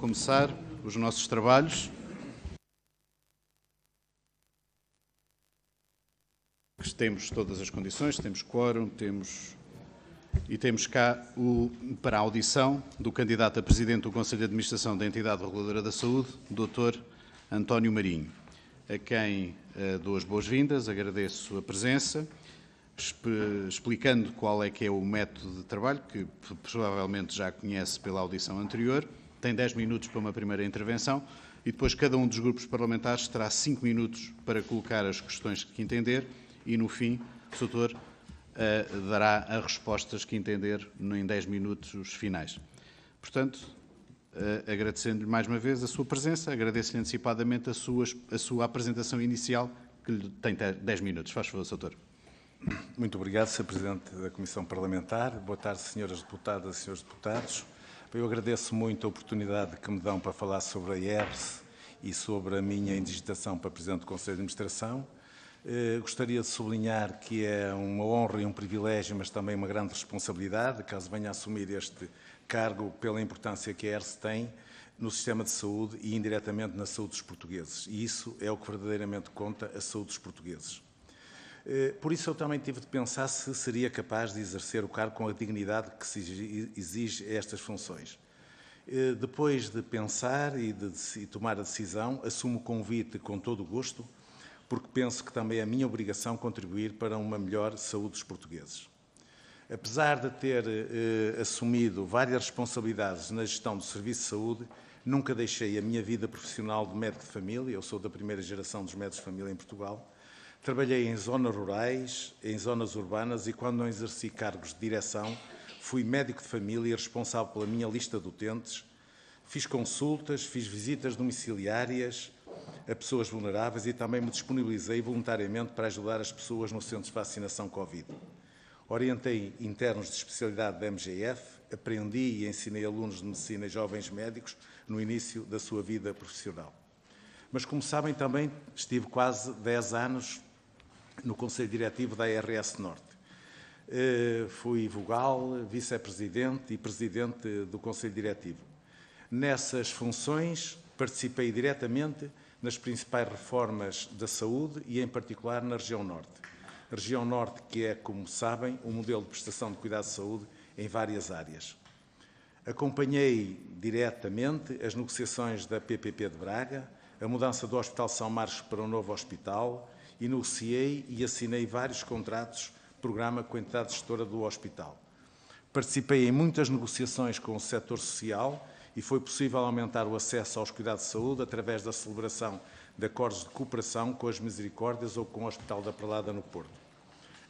começar os nossos trabalhos. Temos todas as condições, temos quórum, temos cá para a audição do candidato a Presidente do Conselho de Administração da Entidade Reguladora da Saúde, Dr. António Marinho, a quem dou as boas-vindas, agradeço a presença, explicando qual é que é o método de trabalho, que provavelmente já conhece pela audição anterior. Tem 10 minutos para uma primeira intervenção e depois cada um dos grupos parlamentares terá 5 minutos para colocar as questões que entender e, no fim, o Dr. dará as respostas que entender em 10 minutos finais. Portanto, agradecendo-lhe mais uma vez a sua presença, agradeço-lhe antecipadamente a sua apresentação inicial, que lhe tem 10 minutos. Faz favor, Dr. Muito obrigado, Sr. Presidente da Comissão Parlamentar. Boa tarde, Senhoras Deputadas e Senhores Deputados. Eu agradeço muito a oportunidade que me dão para falar sobre a ERS e sobre a minha indigitação para Presidente do Conselho de Administração. Gostaria de sublinhar que é uma honra e um privilégio, mas também uma grande responsabilidade, caso venha a assumir este cargo, pela importância que a ERS tem no sistema de saúde e indiretamente na saúde dos portugueses. E isso é o que verdadeiramente conta, a saúde dos portugueses. Por isso eu também tive de pensar se seria capaz de exercer o cargo com a dignidade que se exige a estas funções. Depois de pensar e de tomar a decisão, assumo o convite com todo o gosto, porque penso que também é a minha obrigação contribuir para uma melhor saúde dos portugueses. Apesar de ter assumido várias responsabilidades na gestão do Serviço de Saúde, nunca deixei a minha vida profissional de médico de família, eu sou da primeira geração dos médicos de família em Portugal. Trabalhei em zonas rurais, em zonas urbanas e, quando não exerci cargos de direção, fui médico de família responsável pela minha lista de utentes. Fiz consultas, fiz visitas domiciliárias a pessoas vulneráveis e também me disponibilizei voluntariamente para ajudar as pessoas nos centros de vacinação Covid. Orientei internos de especialidade da MGF, aprendi e ensinei alunos de medicina e jovens médicos no início da sua vida profissional. Mas, como sabem, também estive quase 10 anos no Conselho Diretivo da ARS Norte. Fui vogal, vice-presidente e presidente do Conselho Diretivo. Nessas funções, participei diretamente nas principais reformas da saúde e, em particular, na região Norte. A região Norte, que é, como sabem, um modelo de prestação de cuidados de saúde em várias áreas. Acompanhei diretamente as negociações da PPP de Braga, a mudança do Hospital São Marcos para um novo hospital e negociei e assinei vários contratos de programa com a entidade gestora do hospital. Participei em muitas negociações com o setor social e foi possível aumentar o acesso aos cuidados de saúde através da celebração de acordos de cooperação com as Misericórdias ou com o Hospital da Prelada no Porto.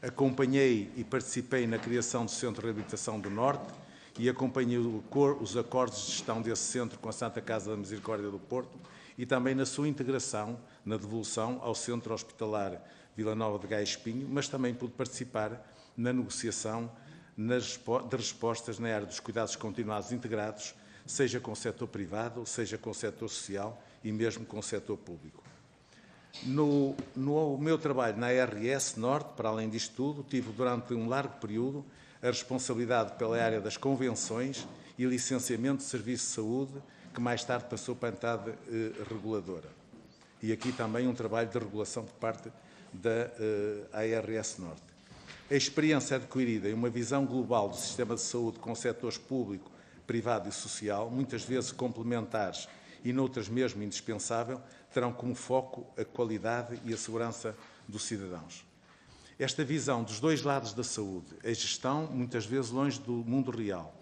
Acompanhei e participei na criação do Centro de Reabilitação do Norte e acompanhei os acordos de gestão desse centro com a Santa Casa da Misericórdia do Porto e também na sua integração, na devolução ao Centro Hospitalar Vila Nova de Gaia Espinho, mas também pude participar na negociação de respostas na área dos cuidados continuados integrados, seja com o setor privado, seja com o setor social e mesmo com o setor público. No meu trabalho na ARS Norte, para além disto tudo, tive durante um largo período a responsabilidade pela área das convenções e licenciamento de serviços de saúde, que mais tarde passou para a entidade reguladora. E aqui também um trabalho de regulação por parte da ARS Norte. A experiência adquirida e uma visão global do sistema de saúde com setores público, privado e social, muitas vezes complementares e noutras mesmo indispensável, terão como foco a qualidade e a segurança dos cidadãos. Esta visão dos dois lados da saúde, a gestão muitas vezes longe do mundo real,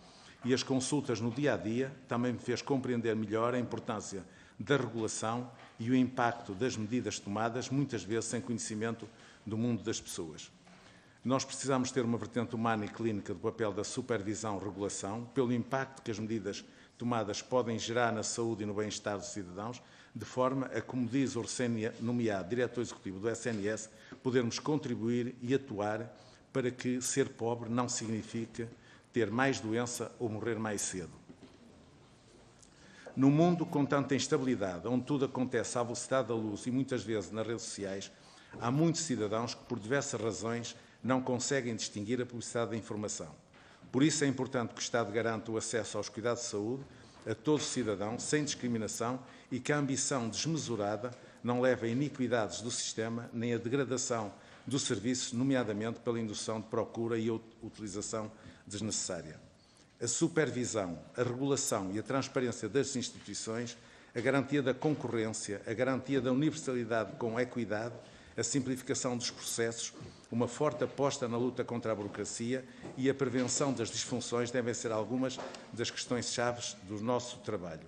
e as consultas no dia-a-dia também me fez compreender melhor a importância da regulação e o impacto das medidas tomadas, muitas vezes sem conhecimento do mundo das pessoas. Nós precisamos ter uma vertente humana e clínica do papel da supervisão-regulação, pelo impacto que as medidas tomadas podem gerar na saúde e no bem-estar dos cidadãos, de forma a, como diz o recém-nomeado diretor executivo do SNS, podermos contribuir e atuar para que ser pobre não signifique ter mais doença ou morrer mais cedo. Num mundo com tanta instabilidade, onde tudo acontece à velocidade da luz e muitas vezes nas redes sociais, há muitos cidadãos que, por diversas razões, não conseguem distinguir a publicidade da informação. Por isso é importante que o Estado garanta o acesso aos cuidados de saúde a todo cidadão, sem discriminação, e que a ambição desmesurada não leve a iniquidades do sistema nem a degradação dos serviços, nomeadamente pela indução de procura e utilização desnecessária. A supervisão, a regulação e a transparência das instituições, a garantia da concorrência, a garantia da universalidade com equidade, a simplificação dos processos, uma forte aposta na luta contra a burocracia e a prevenção das disfunções devem ser algumas das questões-chave do nosso trabalho.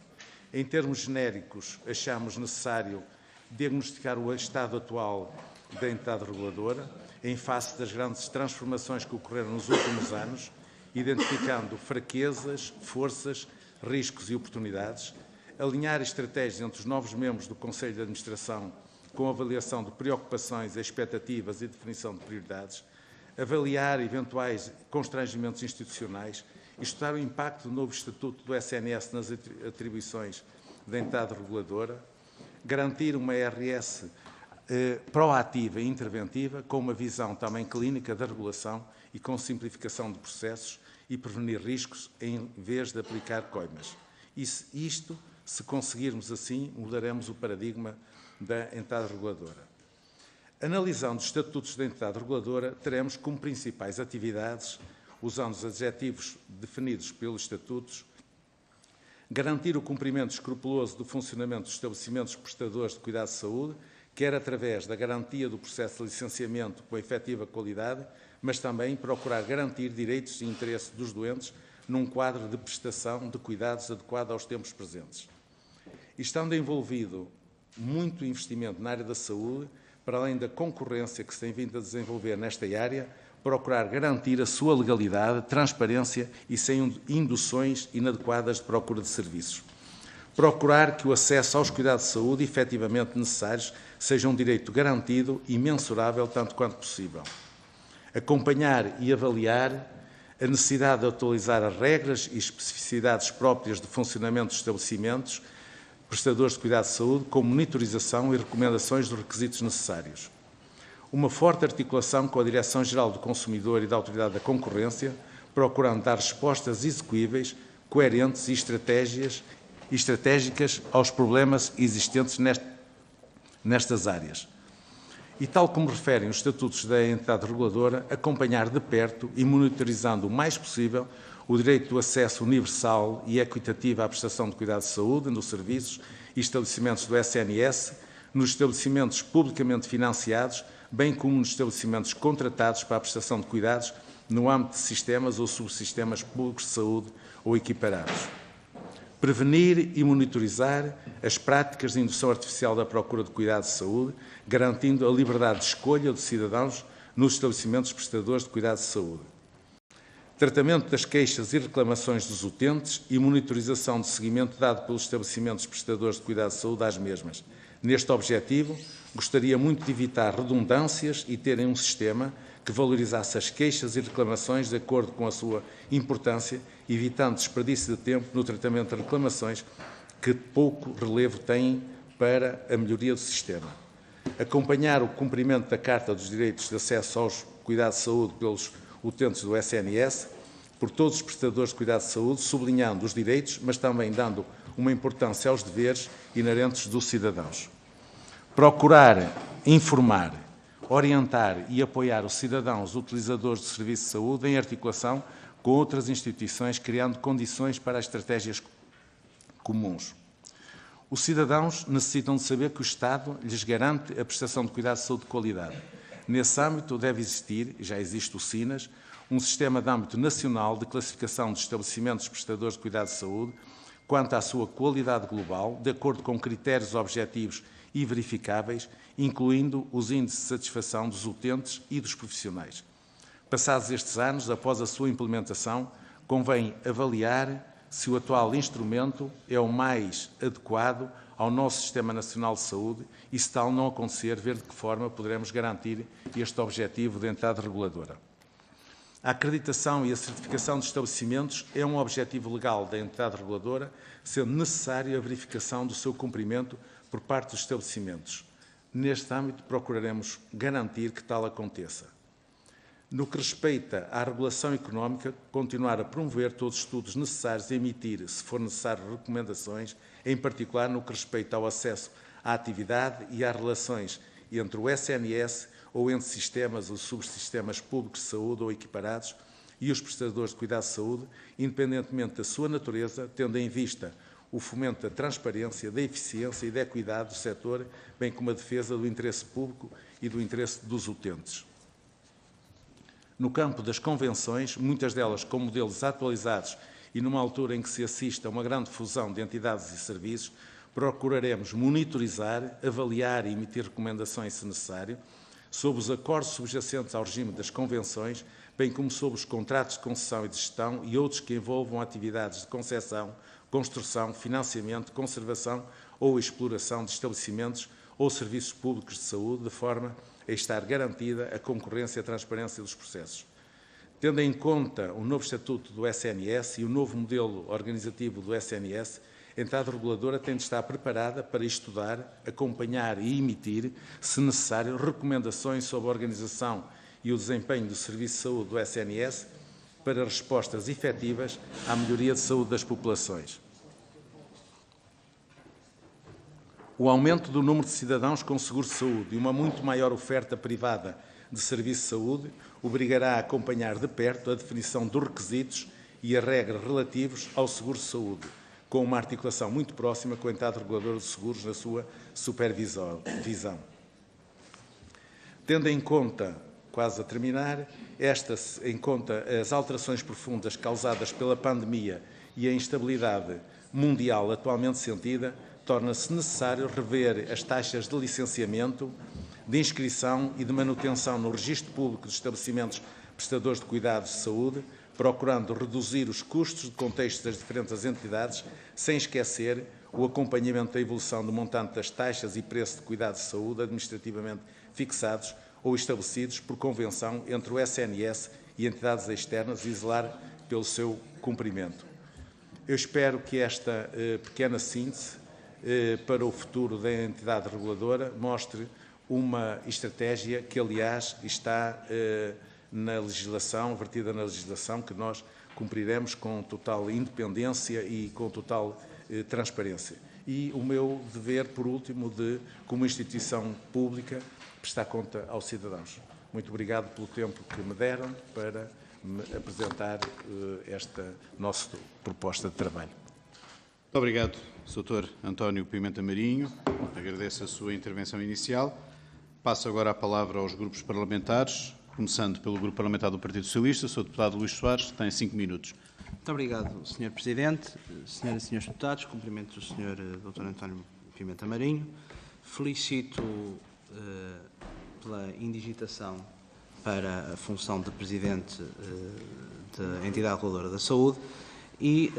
Em termos genéricos, achamos necessário diagnosticar o estado atual da entidade reguladora, em face das grandes transformações que ocorreram nos últimos anos, identificando fraquezas, forças, riscos e oportunidades, alinhar estratégias entre os novos membros do Conselho de Administração com avaliação de preocupações, expectativas e definição de prioridades, avaliar eventuais constrangimentos institucionais, estudar o impacto do novo Estatuto do SNS nas atribuições da entidade reguladora, garantir uma RS proativa e interventiva, com uma visão também clínica da regulação e com simplificação de processos e prevenir riscos em vez de aplicar coimas. Isto, se conseguirmos assim, mudaremos o paradigma da entidade reguladora. Analisando os estatutos da entidade reguladora, teremos como principais atividades, usando os adjetivos definidos pelos estatutos, garantir o cumprimento escrupuloso do funcionamento dos estabelecimentos prestadores de cuidados de saúde, quer através da garantia do processo de licenciamento com efetiva qualidade, mas também procurar garantir direitos e interesses dos doentes num quadro de prestação de cuidados adequado aos tempos presentes. Estando envolvido muito investimento na área da saúde, para além da concorrência que se tem vindo a desenvolver nesta área, procurar garantir a sua legalidade, transparência e sem induções inadequadas de procura de serviços. Procurar que o acesso aos cuidados de saúde efetivamente necessários seja um direito garantido e mensurável tanto quanto possível. Acompanhar e avaliar a necessidade de atualizar as regras e especificidades próprias de funcionamento dos estabelecimentos prestadores de cuidados de saúde, com monitorização e recomendações dos requisitos necessários. Uma forte articulação com a Direção-Geral do Consumidor e da Autoridade da Concorrência, procurando dar respostas execuíveis, coerentes e estratégicas aos problemas existentes nestas áreas. E, tal como referem os estatutos da entidade reguladora, acompanhar de perto e monitorizando o mais possível o direito do acesso universal e equitativo à prestação de cuidados de saúde nos serviços e estabelecimentos do SNS, nos estabelecimentos publicamente financiados, bem como nos estabelecimentos contratados para a prestação de cuidados no âmbito de sistemas ou subsistemas públicos de saúde ou equiparados. Prevenir e monitorizar as práticas de indução artificial da procura de cuidados de saúde, garantindo a liberdade de escolha dos cidadãos nos estabelecimentos prestadores de cuidados de saúde. Tratamento das queixas e reclamações dos utentes e monitorização de seguimento dado pelos estabelecimentos prestadores de cuidados de saúde às mesmas. Neste objetivo, gostaria muito de evitar redundâncias e terem um sistema que valorizasse as queixas e reclamações de acordo com a sua importância, evitando desperdício de tempo no tratamento de reclamações que pouco relevo têm para a melhoria do sistema. Acompanhar o cumprimento da Carta dos Direitos de Acesso aos Cuidados de Saúde pelos utentes do SNS, por todos os prestadores de cuidados de saúde, sublinhando os direitos, mas também dando uma importância aos deveres inerentes dos cidadãos. Procurar informar, orientar e apoiar os cidadãos utilizadores de serviços de saúde em articulação com outras instituições, criando condições para as estratégias comuns. Os cidadãos necessitam de saber que o Estado lhes garante a prestação de cuidados de saúde de qualidade. Nesse âmbito deve existir, já existe o SINAS, um sistema de âmbito nacional de classificação dos estabelecimentos prestadores de cuidados de saúde quanto à sua qualidade global, de acordo com critérios objetivos e verificáveis, incluindo os índices de satisfação dos utentes e dos profissionais. Passados estes anos, após a sua implementação, convém avaliar se o atual instrumento é o mais adequado ao nosso Sistema Nacional de Saúde e, se tal não acontecer, ver de que forma poderemos garantir este objetivo da entidade reguladora. A acreditação e a certificação de estabelecimentos é um objetivo legal da entidade reguladora, sendo necessária a verificação do seu cumprimento por parte dos estabelecimentos. Neste âmbito, procuraremos garantir que tal aconteça. No que respeita à regulação económica, continuar a promover todos os estudos necessários e emitir, se for necessário, recomendações, em particular no que respeita ao acesso à atividade e às relações entre o SNS ou entre sistemas ou subsistemas públicos de saúde ou equiparados e os prestadores de cuidados de saúde, independentemente da sua natureza, tendo em vista o fomento da transparência, da eficiência e da equidade do setor, bem como a defesa do interesse público e do interesse dos utentes. No campo das convenções, muitas delas com modelos atualizados e numa altura em que se assiste a uma grande fusão de entidades e serviços, procuraremos monitorizar, avaliar e emitir recomendações, se necessário, sobre os acordos subjacentes ao regime das convenções, bem como sobre os contratos de concessão e de gestão e outros que envolvam atividades de concessão, construção, financiamento, conservação ou exploração de estabelecimentos ou serviços públicos de saúde, de forma a estar garantida a concorrência e a transparência dos processos. Tendo em conta o novo estatuto do SNS e o novo modelo organizativo do SNS, a entidade reguladora tem de estar preparada para estudar, acompanhar e emitir, se necessário, recomendações sobre a organização e o desempenho do Serviço de Saúde do SNS para respostas efetivas à melhoria de saúde das populações. O aumento do número de cidadãos com seguro de saúde e uma muito maior oferta privada de serviço de saúde obrigará a acompanhar de perto a definição dos requisitos e as regras relativos ao seguro de saúde, com uma articulação muito próxima com a entidade reguladora de seguros na sua supervisão. Tendo em conta, quase a terminar, em conta as alterações profundas causadas pela pandemia e a instabilidade mundial atualmente sentida, torna-se necessário rever as taxas de licenciamento, de inscrição e de manutenção no Registro Público de Estabelecimentos Prestadores de Cuidados de Saúde, procurando reduzir os custos de contexto das diferentes entidades, sem esquecer o acompanhamento da evolução do montante das taxas e preço de cuidados de saúde administrativamente fixados ou estabelecidos por convenção entre o SNS e entidades externas e zelar pelo seu cumprimento. Eu espero que esta pequena síntese para o futuro da entidade reguladora mostre uma estratégia que, aliás, está na legislação, vertida na legislação, que nós cumpriremos com total independência e com total transparência. E o meu dever, por último, de, como instituição pública, prestar conta aos cidadãos. Muito obrigado pelo tempo que me deram para me apresentar esta nossa proposta de trabalho. Muito obrigado, Sr. António Pimenta Marinho. Agradeço a sua intervenção inicial. Passo agora a palavra aos grupos parlamentares, começando pelo Grupo Parlamentar do Partido Socialista. O Sr. Deputado Luís Soares tem 5 minutos. Muito obrigado, Sr. Presidente. Senhoras e Srs. Deputados, cumprimento o Sr. Dr. António Pimenta Marinho. Felicito pela indigitação para a função de Presidente da Entidade Reguladora da Saúde e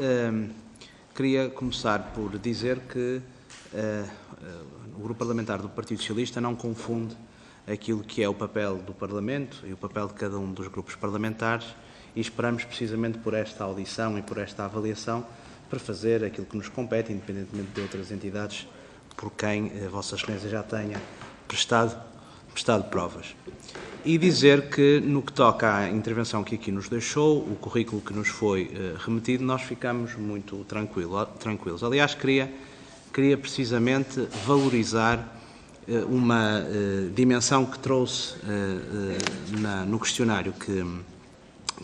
queria começar por dizer que o Grupo Parlamentar do Partido Socialista não confunde aquilo que é o papel do Parlamento e o papel de cada um dos grupos parlamentares e esperamos precisamente por esta audição e por esta avaliação para fazer aquilo que nos compete, independentemente de outras entidades por quem Vossa Excelência já tenha prestado provas. E dizer que, no que toca à intervenção que aqui nos deixou, o currículo que nos foi remetido, nós ficamos muito tranquilos. Aliás, queria precisamente valorizar uma dimensão que trouxe no questionário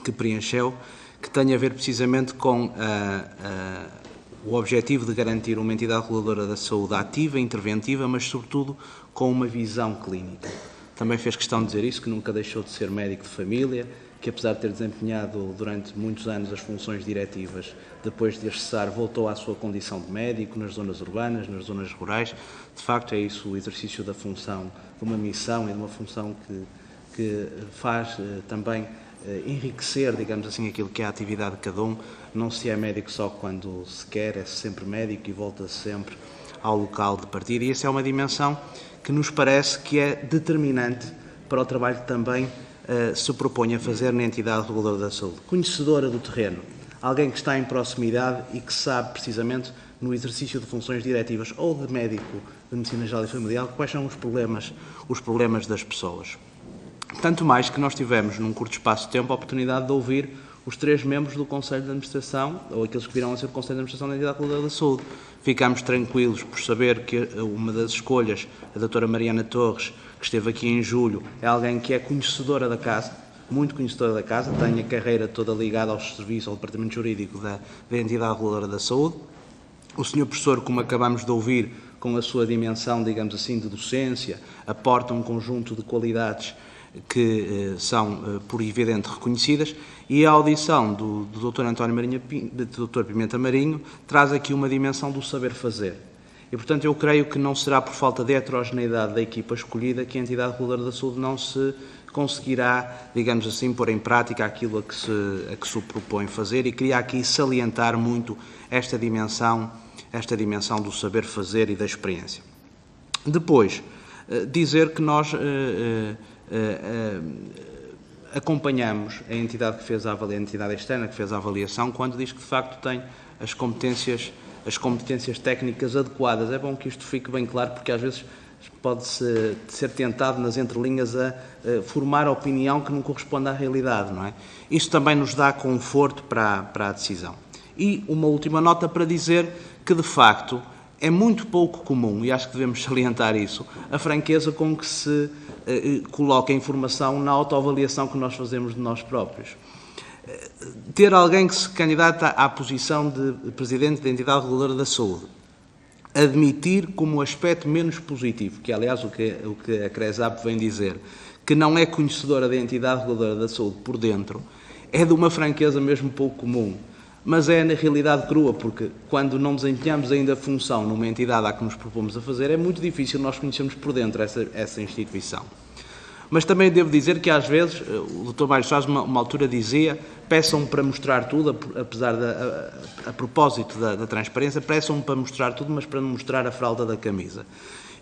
que preencheu, que tem a ver precisamente com o objetivo de garantir uma entidade reguladora da saúde ativa, interventiva, mas sobretudo com uma visão clínica. Também fez questão de dizer isso, que nunca deixou de ser médico de família, que apesar de ter desempenhado durante muitos anos as funções diretivas, depois de as cessar, voltou à sua condição de médico nas zonas urbanas, nas zonas rurais. De facto, é isso o exercício da função, de uma missão e de uma função que faz também enriquecer, digamos assim, aquilo que é a atividade de cada um. Não se é médico só quando se quer, é sempre médico e volta sempre ao local de partida. E essa é uma dimensão que nos parece que é determinante para o trabalho que também se propõe a fazer na entidade reguladora da saúde. Conhecedora do terreno, alguém que está em proximidade e que sabe precisamente no exercício de funções diretivas ou de médico de medicina geral e familiar quais são os problemas das pessoas. Tanto mais que nós tivemos, num curto espaço de tempo, a oportunidade de ouvir os 3 membros do Conselho de Administração, ou aqueles que virão a ser o Conselho de Administração da Entidade Reguladora da Saúde. Ficámos tranquilos por saber que uma das escolhas, a doutora Mariana Torres, que esteve aqui em julho, é alguém que é conhecedora da Casa, muito conhecedora da Casa, tem a carreira toda ligada aos serviços, ao Departamento Jurídico da Entidade Reguladora da Saúde. O senhor professor, como acabamos de ouvir, com a sua dimensão, digamos assim, de docência, aporta um conjunto de qualidades que são, por evidente, reconhecidas, e a audição do Dr. António Dr. Pimenta Marinho traz aqui uma dimensão do saber fazer. E, portanto, eu creio que não será por falta de heterogeneidade da equipa escolhida que a Entidade Reguladora da Saúde não se conseguirá, digamos assim, pôr em prática aquilo a que se propõe fazer, e queria aqui salientar muito esta dimensão do saber fazer e da experiência. Depois, dizer que nós acompanhamos a entidade que fez a avaliação, a entidade externa que fez a avaliação, quando diz que de facto tem as competências técnicas adequadas. É bom que isto fique bem claro, porque às vezes pode-se ser tentado nas entrelinhas a formar opinião que não corresponde à realidade, não é? Isto também nos dá conforto para a decisão. E uma última nota para dizer que, de facto, é muito pouco comum, e acho que devemos salientar isso, a franqueza com que se coloca a informação na autoavaliação que nós fazemos de nós próprios. Ter alguém que se candidata à posição de Presidente da Entidade Reguladora da Saúde, admitir como aspecto menos positivo, que aliás o que a CRESAP vem dizer, que não é conhecedora da Entidade Reguladora da Saúde por dentro, é de uma franqueza mesmo pouco comum. Mas é na realidade crua, porque quando não desempenhamos ainda a função numa entidade à que nos propomos a fazer, é muito difícil nós conhecermos por dentro essa instituição. Mas também devo dizer que às vezes, o Dr. Mário Soares, uma altura dizia, peçam-me para mostrar tudo, apesar a propósito da transparência, peçam-me para mostrar tudo, mas para não mostrar a fralda da camisa.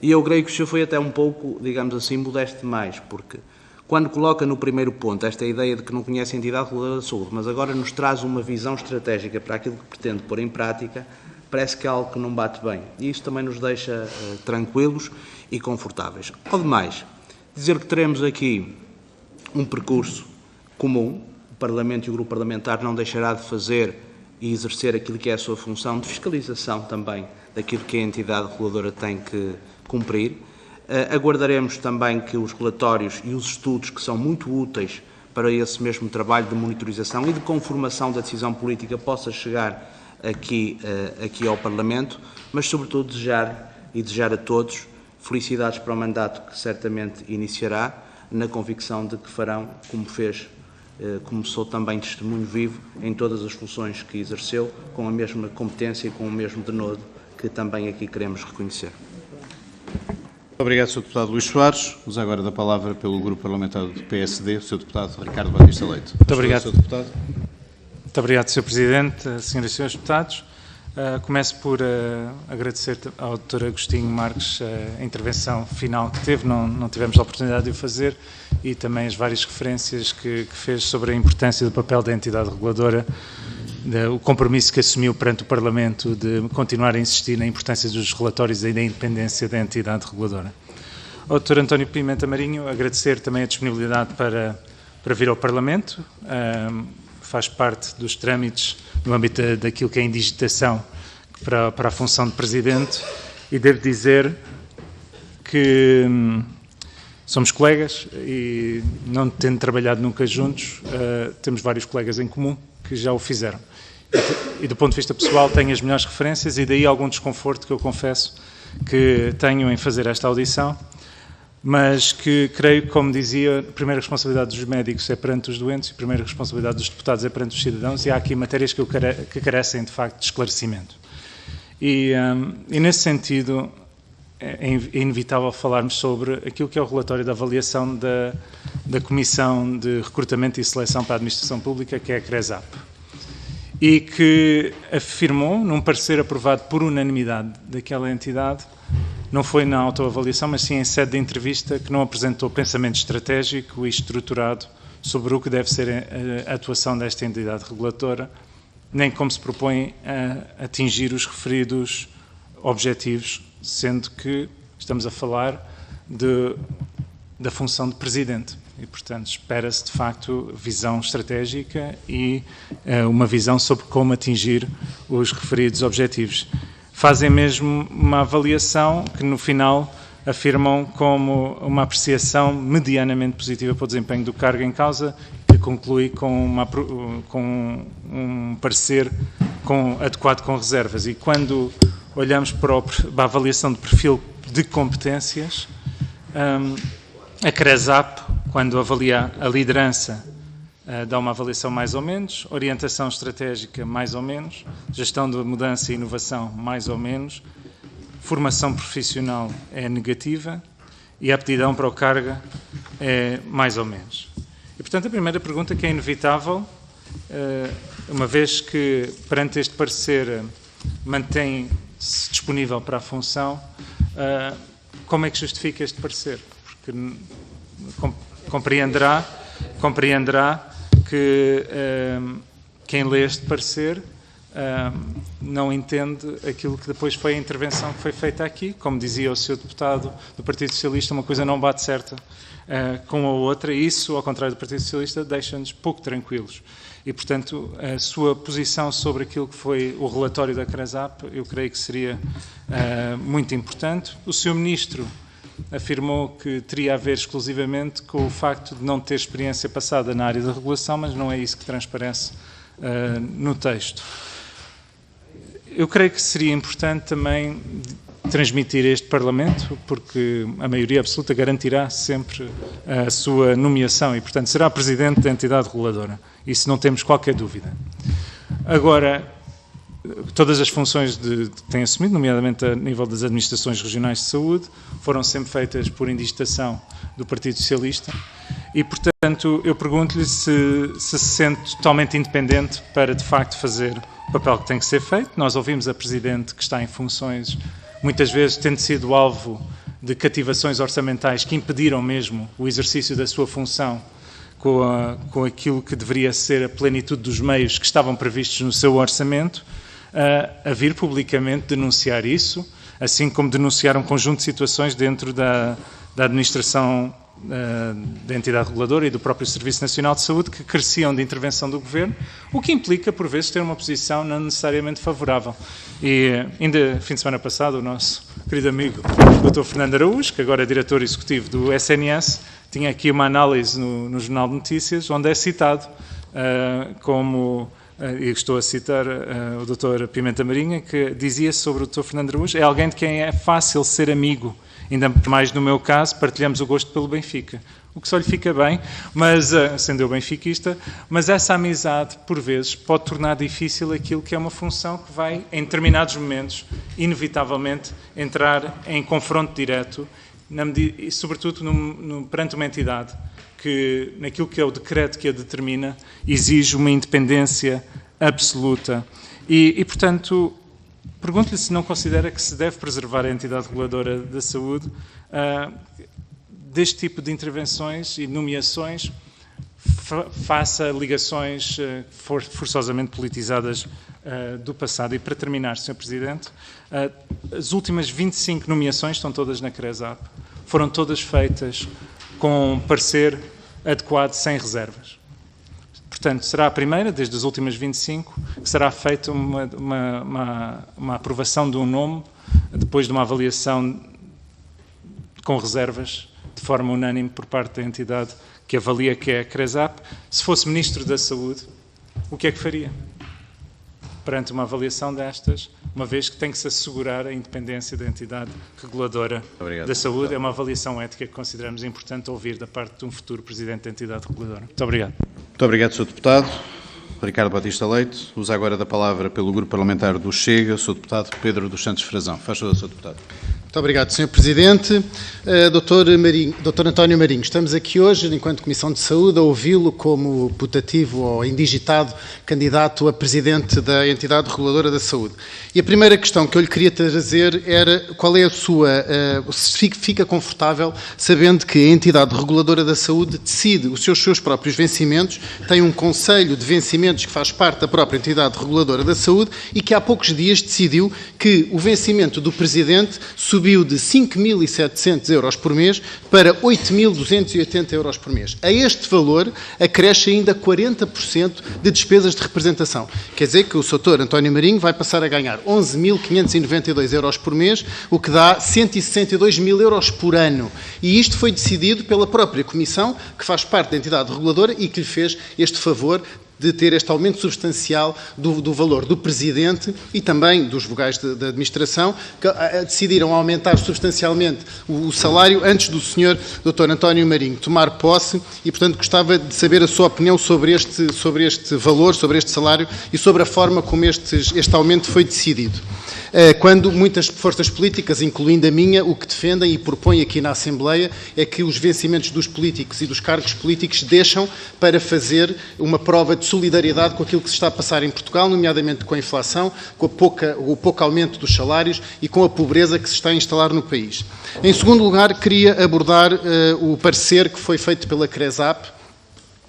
E eu creio que o senhor foi até um pouco, digamos assim, modesto demais, porque quando coloca no primeiro ponto esta ideia de que não conhece a Entidade Reguladora da Saúde, mas agora nos traz uma visão estratégica para aquilo que pretende pôr em prática, parece que é algo que não bate bem. E isso também nos deixa tranquilos e confortáveis. Ao demais, dizer que teremos aqui um percurso comum, o Parlamento e o Grupo Parlamentar não deixará de fazer e exercer aquilo que é a sua função de fiscalização também daquilo que a entidade reguladora tem que cumprir. Aguardaremos também que os relatórios e os estudos, que são muito úteis para esse mesmo trabalho de monitorização e de conformação da decisão política, possa chegar aqui ao Parlamento, mas sobretudo desejar a todos felicidades para o mandato que certamente iniciará, na convicção de que farão como fez, começou também testemunho vivo em todas as funções que exerceu, com a mesma competência e com o mesmo denodo que também aqui queremos reconhecer. Obrigado, Sr. Deputado Luís Soares. Uso agora da palavra pelo Grupo Parlamentar do PSD, o Sr. Deputado Ricardo Batista Leite. Muito obrigado. Sr. Deputado. Muito obrigado, Sr. Presidente, Senhoras e Senhores Deputados. Começo por agradecer ao Dr. Agostinho Marques a intervenção final que teve, não tivemos a oportunidade de o fazer, e também as várias referências que fez sobre a importância do papel da entidade reguladora, o compromisso que assumiu perante o Parlamento de continuar a insistir na importância dos relatórios e da independência da entidade reguladora. Ao Dr. António Pimenta Marinho, agradecer também a disponibilidade para vir ao Parlamento, faz parte dos trâmites no âmbito daquilo que é a indigitação para a função de Presidente, e devo dizer que somos colegas e, não tendo trabalhado nunca juntos, temos vários colegas em comum que já o fizeram. E do ponto de vista pessoal tenho as melhores referências, e daí algum desconforto que eu confesso que tenho em fazer esta audição, mas que creio, como dizia, a primeira responsabilidade dos médicos é perante os doentes e a primeira responsabilidade dos deputados é perante os cidadãos, e há aqui matérias que carecem de facto de esclarecimento. E nesse sentido é inevitável falarmos sobre aquilo que é o relatório da avaliação da Comissão de Recrutamento e Seleção para a Administração Pública, que é a CRESAP, e que afirmou, num parecer aprovado por unanimidade daquela entidade, não foi na autoavaliação, mas sim em sede de entrevista, que não apresentou pensamento estratégico e estruturado sobre o que deve ser a atuação desta entidade regulatora, nem como se propõe a atingir os referidos objetivos, sendo que estamos a falar da função de Presidente. e, portanto, espera-se, de facto, visão estratégica e uma visão sobre como atingir os referidos objetivos. Fazem mesmo uma avaliação que, no final, afirmam como uma apreciação medianamente positiva para o desempenho do cargo em causa, que conclui com um parecer adequado com reservas. E quando olhamos para a avaliação de perfil de competências, a CRESAP, quando avalia a liderança, dá uma avaliação mais ou menos, orientação estratégica mais ou menos, gestão da mudança e inovação mais ou menos, formação profissional é negativa e a aptidão para o cargo é mais ou menos. E, portanto, a primeira pergunta, que é inevitável, uma vez que, perante este parecer, mantém-se disponível para a função, como é que justifica este parecer? Porque compreenderá que quem lê este parecer não entende aquilo que depois foi a intervenção que foi feita aqui. Como dizia o Sr. Deputado do Partido Socialista, uma coisa não bate certa com a outra, e isso, ao contrário do Partido Socialista, deixa-nos pouco tranquilos. E, portanto, a sua posição sobre aquilo que foi o relatório da CRESAP, eu creio que seria muito importante. O Sr. Ministro afirmou que teria a ver exclusivamente com o facto de não ter experiência passada na área da regulação, mas não é isso que transparece no texto. Eu creio que seria importante também transmitir a este Parlamento, porque a maioria absoluta garantirá sempre a sua nomeação e, portanto, será Presidente da entidade reguladora. Isso não temos qualquer dúvida. Agora, todas as funções que tem assumido, nomeadamente a nível das administrações regionais de saúde, foram sempre feitas por indigestação do Partido Socialista e, portanto, eu pergunto-lhe se sente totalmente independente para, de facto, fazer o papel que tem que ser feito. Nós ouvimos a Presidente que está em funções, muitas vezes tendo sido alvo de cativações orçamentais que impediram mesmo o exercício da sua função com aquilo que deveria ser a plenitude dos meios que estavam previstos no seu orçamento, a vir publicamente denunciar isso, assim como denunciar um conjunto de situações dentro da administração da entidade reguladora e do próprio Serviço Nacional de Saúde que careciam de intervenção do Governo, o que implica, por vezes, ter uma posição não necessariamente favorável. E ainda, fim de semana passado, o nosso querido amigo Dr. Fernando Araújo, que agora é diretor executivo do SNS, tinha aqui uma análise no Jornal de Notícias, onde é citado e estou a citar o Dr. Pimenta Marinha, que dizia sobre o Dr. Fernando Araújo: é alguém de quem é fácil ser amigo, ainda mais no meu caso, partilhamos o gosto pelo Benfica. O que só lhe fica bem, mas, sendo eu benfiquista, mas essa amizade, por vezes, pode tornar difícil aquilo que é uma função que vai, em determinados momentos, inevitavelmente, entrar em confronto direto, e sobretudo perante uma entidade que, naquilo que é o decreto que a determina, exige uma independência absoluta. E portanto, pergunto-lhe se não considera que se deve preservar a entidade reguladora da saúde deste tipo de intervenções e nomeações face a ligações forçosamente politizadas do passado. E para terminar, Sr. Presidente, as últimas 25 nomeações estão todas na CRESAP. Foram todas feitas com parecer adequado, sem reservas. Portanto, será a primeira, desde as últimas 25, que será feita uma aprovação de um nome, depois de uma avaliação com reservas, de forma unânime, por parte da entidade que avalia, que é a CRESAP. Se fosse Ministro da Saúde, o que é que faria perante uma avaliação destas, uma vez que tem que se assegurar a independência da entidade reguladora da saúde? É uma avaliação ética que consideramos importante ouvir da parte de um futuro Presidente da entidade reguladora. Muito obrigado. Muito obrigado, Sr. Deputado. Ricardo Batista Leite. Usa agora da palavra pelo Grupo Parlamentar do Chega, o Sr. Deputado Pedro dos Santos Frazão. Faz favor, Sr. Deputado. Muito obrigado, Sr. Presidente. Dr. António Marinho, estamos aqui hoje, enquanto Comissão de Saúde, a ouvi-lo como putativo ou indigitado candidato a Presidente da entidade reguladora da saúde. E a primeira questão que eu lhe queria trazer era qual é a sua... se fica confortável sabendo que a entidade reguladora da saúde decide os seus próprios vencimentos, tem um conselho de vencimentos que faz parte da própria entidade reguladora da saúde e que há poucos dias decidiu que o vencimento do Presidente subia subiu de 5.700 euros por mês para 8.280 euros por mês. A este valor acresce ainda 40% de despesas de representação. Quer dizer que o Sr. António Marinho vai passar a ganhar 11.592 euros por mês, o que dá 162 mil euros por ano. E isto foi decidido pela própria Comissão, que faz parte da entidade reguladora e que lhe fez este favor de ter este aumento substancial do valor do Presidente e também dos vogais da Administração, que decidiram aumentar substancialmente o salário antes do Sr. Dr. António Marinho tomar posse e, portanto, gostava de saber a sua opinião sobre este valor, sobre este salário e sobre a forma como este aumento foi decidido. Quando muitas forças políticas, incluindo a minha, o que defendem e propõem aqui na Assembleia é que os vencimentos dos políticos e dos cargos políticos deixam para fazer uma prova de solidariedade com aquilo que se está a passar em Portugal, nomeadamente com a inflação, com o pouco aumento dos salários e com a pobreza que se está a instalar no país. Em segundo lugar, queria abordar o parecer que foi feito pela CRESAP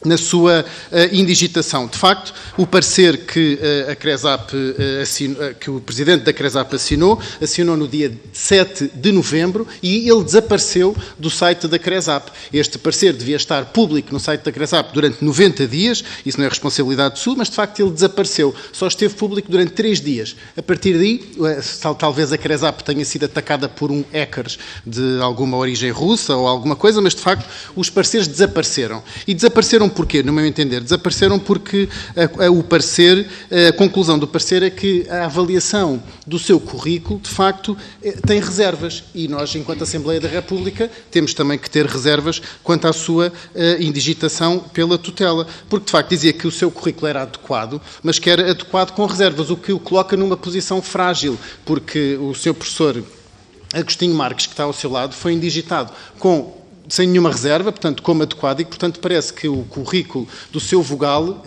na sua indigitação. De facto, o parecer que a CRESAP que o Presidente da CRESAP assinou no dia 7 de novembro e ele desapareceu do site da CRESAP. Este parecer devia estar público no site da CRESAP durante 90 dias, isso não é responsabilidade sua, mas de facto ele desapareceu. Só esteve público durante 3 dias. A partir daí, talvez a CRESAP tenha sido atacada por hackers de alguma origem russa ou alguma coisa, mas de facto os pareceres desapareceram. E desapareceram porquê? No meu entender, desapareceram porque a conclusão do parecer é que a avaliação do seu currículo, de facto, tem reservas. E nós, enquanto Assembleia da República, temos também que ter reservas quanto à sua indigitação pela tutela. Porque, de facto, dizia que o seu currículo era adequado, mas que era adequado com reservas, o que o coloca numa posição frágil, porque o Sr. Professor Agostinho Marques, que está ao seu lado, foi indigitado sem nenhuma reserva, portanto, como adequado, e, portanto, parece que o currículo do seu vogal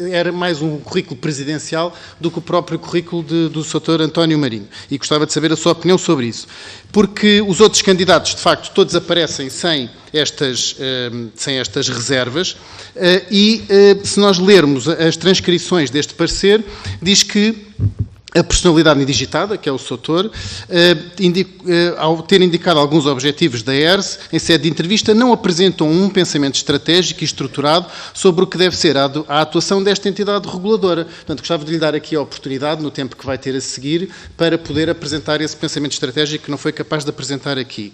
era mais um currículo presidencial do que o próprio currículo do Sr. António Marinho. E gostava de saber a sua opinião sobre isso. Porque os outros candidatos, de facto, todos aparecem sem estas reservas e, se nós lermos as transcrições deste parecer, diz que a personalidade indigitada, que é o Soutor, ao ter indicado alguns objetivos da ERSE, em sede de entrevista, não apresentam um pensamento estratégico e estruturado sobre o que deve ser a atuação desta entidade reguladora. Portanto, gostava de lhe dar aqui a oportunidade, no tempo que vai ter a seguir, para poder apresentar esse pensamento estratégico que não foi capaz de apresentar aqui.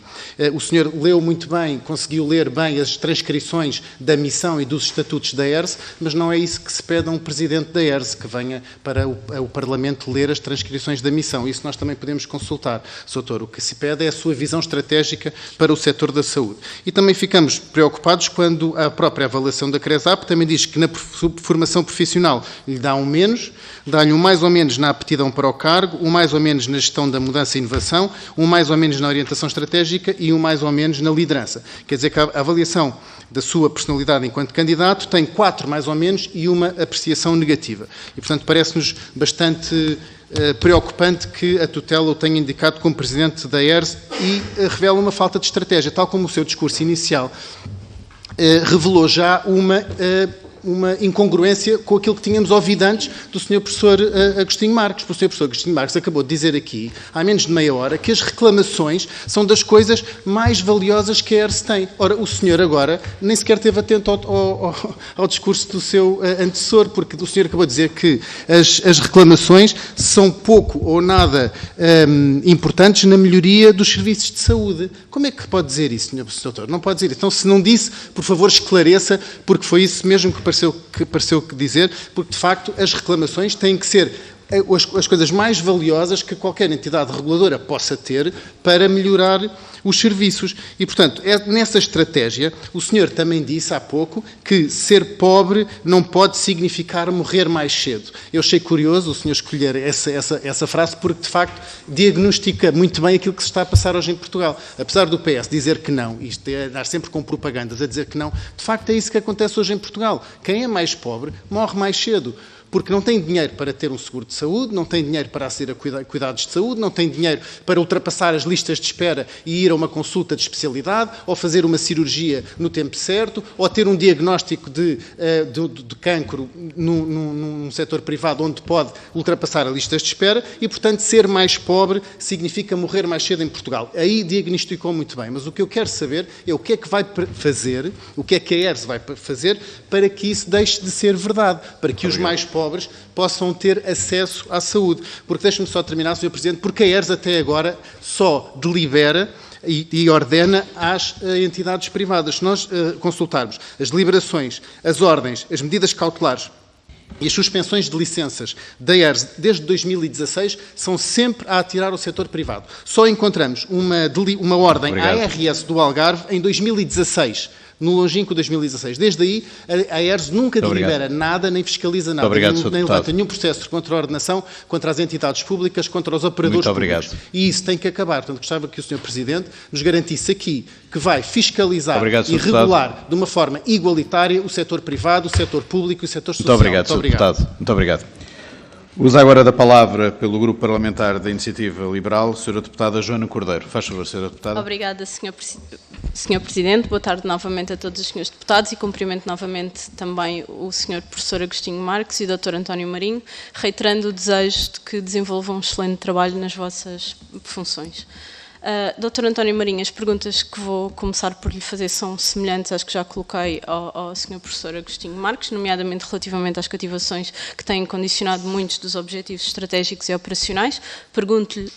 O senhor leu muito bem, conseguiu ler bem as transcrições da missão e dos estatutos da ERSE, mas não é isso que se pede a um presidente da ERSE, que venha para o Parlamento ler as transcrições da missão. Isso nós também podemos consultar, Soutor. O que se pede é a sua visão estratégica para o setor da saúde. E também ficamos preocupados quando a própria avaliação da CRESAP também diz que na formação profissional lhe dá um menos, dá-lhe um mais ou menos na aptidão para o cargo, um mais ou menos na gestão da mudança e inovação, um mais ou menos na orientação estratégica e um mais ou menos na liderança. Quer dizer que a avaliação da sua personalidade enquanto candidato tem 4 mais ou menos e uma apreciação negativa. E, portanto, parece-nos bastante preocupante que a tutela o tenha indicado como Presidente da ERSE e revela uma falta de estratégia, tal como o seu discurso inicial revelou já uma incongruência com aquilo que tínhamos ouvido antes do Sr. Professor Agostinho Marques. O Sr. Professor Agostinho Marques acabou de dizer aqui, há menos de meia hora, que as reclamações são das coisas mais valiosas que a ERSE tem. Ora, o senhor agora nem sequer esteve atento ao discurso do seu antecessor, porque o senhor acabou de dizer que as reclamações são pouco ou nada importantes na melhoria dos serviços de saúde. Como é que pode dizer isso, Sr. Doutor? Não pode dizer isso. Então, se não disse, por favor, esclareça, porque foi isso mesmo que pareceu dizer, porque, de facto, as reclamações têm que ser as coisas mais valiosas que qualquer entidade reguladora possa ter para melhorar os serviços. E, portanto, nessa estratégia, o senhor também disse há pouco que ser pobre não pode significar morrer mais cedo. Eu achei curioso o senhor escolher essa frase porque, de facto, diagnostica muito bem aquilo que se está a passar hoje em Portugal. Apesar do PS dizer que não, isto é andar sempre com propagandas a dizer que não, de facto é isso que acontece hoje em Portugal. Quem é mais pobre morre mais cedo. porque não tem dinheiro para ter um seguro de saúde, não tem dinheiro para aceder a cuidados de saúde, não tem dinheiro para ultrapassar as listas de espera e ir a uma consulta de especialidade, ou fazer uma cirurgia no tempo certo, ou ter um diagnóstico de cancro num setor privado onde pode ultrapassar as listas de espera e, portanto, ser mais pobre significa morrer mais cedo em Portugal. Aí diagnosticou muito bem, mas o que eu quero saber é o que é que vai fazer, o que é que a ERSE vai fazer para que isso deixe de ser verdade, para que os mais pobres possam ter acesso à saúde. Porque, deixe-me só terminar, Sr. Presidente, porque a ERSE até agora só delibera e ordena às entidades privadas. Se nós consultarmos as deliberações, as ordens, as medidas cautelares e as suspensões de licenças da ERSE desde 2016 são sempre a atirar o setor privado. Só encontramos uma ordem ARS do Algarve em 2016, no longínquo 2016. Desde aí, a ERSE nunca delibera nada, nem fiscaliza nada, nem levanta nenhum processo contra a ordenação, contra as entidades públicas, contra os operadores públicos. E isso tem que acabar. Portanto, gostava que o Sr. Presidente nos garantisse aqui que vai fiscalizar e regular de uma forma igualitária o setor privado, o setor público e o setor social. Muito obrigado, Sr. Deputado. Muito obrigado. Usa agora da palavra pelo Grupo Parlamentar da Iniciativa Liberal, a Sra. Deputada Joana Cordeiro. Faz favor, Sra. Deputada. Obrigada, Sr. Presidente. Boa tarde novamente a todos os Srs. Deputados e cumprimento novamente também o Sr. Professor Agostinho Marques e o Dr. António Marinho, reiterando o desejo de que desenvolvam um excelente trabalho nas vossas funções. Dr. António Marinho, as perguntas que vou começar por lhe fazer são semelhantes às que já coloquei ao Sr. Professor Agostinho Marques, nomeadamente relativamente às cativações que têm condicionado muitos dos objetivos estratégicos e operacionais. Pergunto-lhe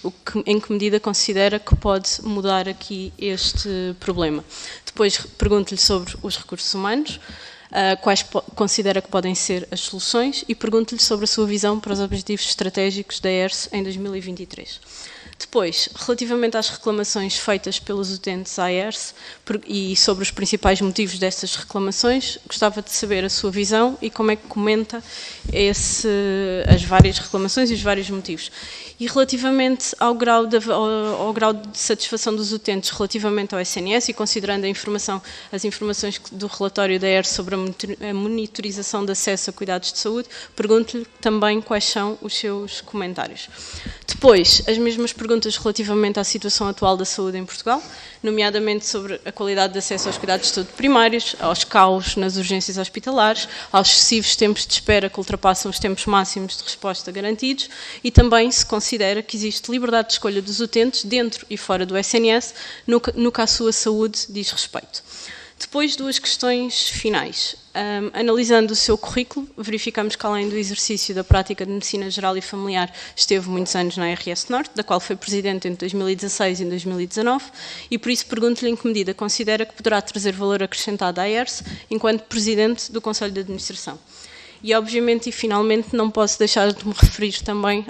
em que medida considera que pode mudar aqui este problema. Depois pergunto-lhe sobre os recursos humanos, quais considera que podem ser as soluções e pergunto-lhe sobre a sua visão para os objetivos estratégicos da ERSE em 2023. Depois, relativamente às reclamações feitas pelos utentes à ERSE e sobre os principais motivos dessas reclamações, gostava de saber a sua visão e como é que comenta as várias reclamações e os vários motivos. E relativamente ao grau de satisfação dos utentes relativamente ao SNS e considerando as informações do relatório da ERSE sobre a monitorização de acesso a cuidados de saúde, pergunto-lhe também quais são os seus comentários. Depois, as mesmas perguntas relativamente à situação atual da saúde em Portugal, nomeadamente sobre a qualidade de acesso aos cuidados de saúde primários, aos caos nas urgências hospitalares, aos excessivos tempos de espera que ultrapassam os tempos máximos de resposta garantidos e também se considera que existe liberdade de escolha dos utentes dentro e fora do SNS no que à sua saúde diz respeito. Depois, duas questões finais. Analisando o seu currículo, verificamos que, além do exercício da prática de Medicina Geral e Familiar, esteve muitos anos na RS Norte, da qual foi Presidente entre 2016 e 2019, e por isso pergunto-lhe em que medida considera que poderá trazer valor acrescentado à ERSE enquanto Presidente do Conselho de Administração. E, obviamente, e finalmente, não posso deixar de me referir também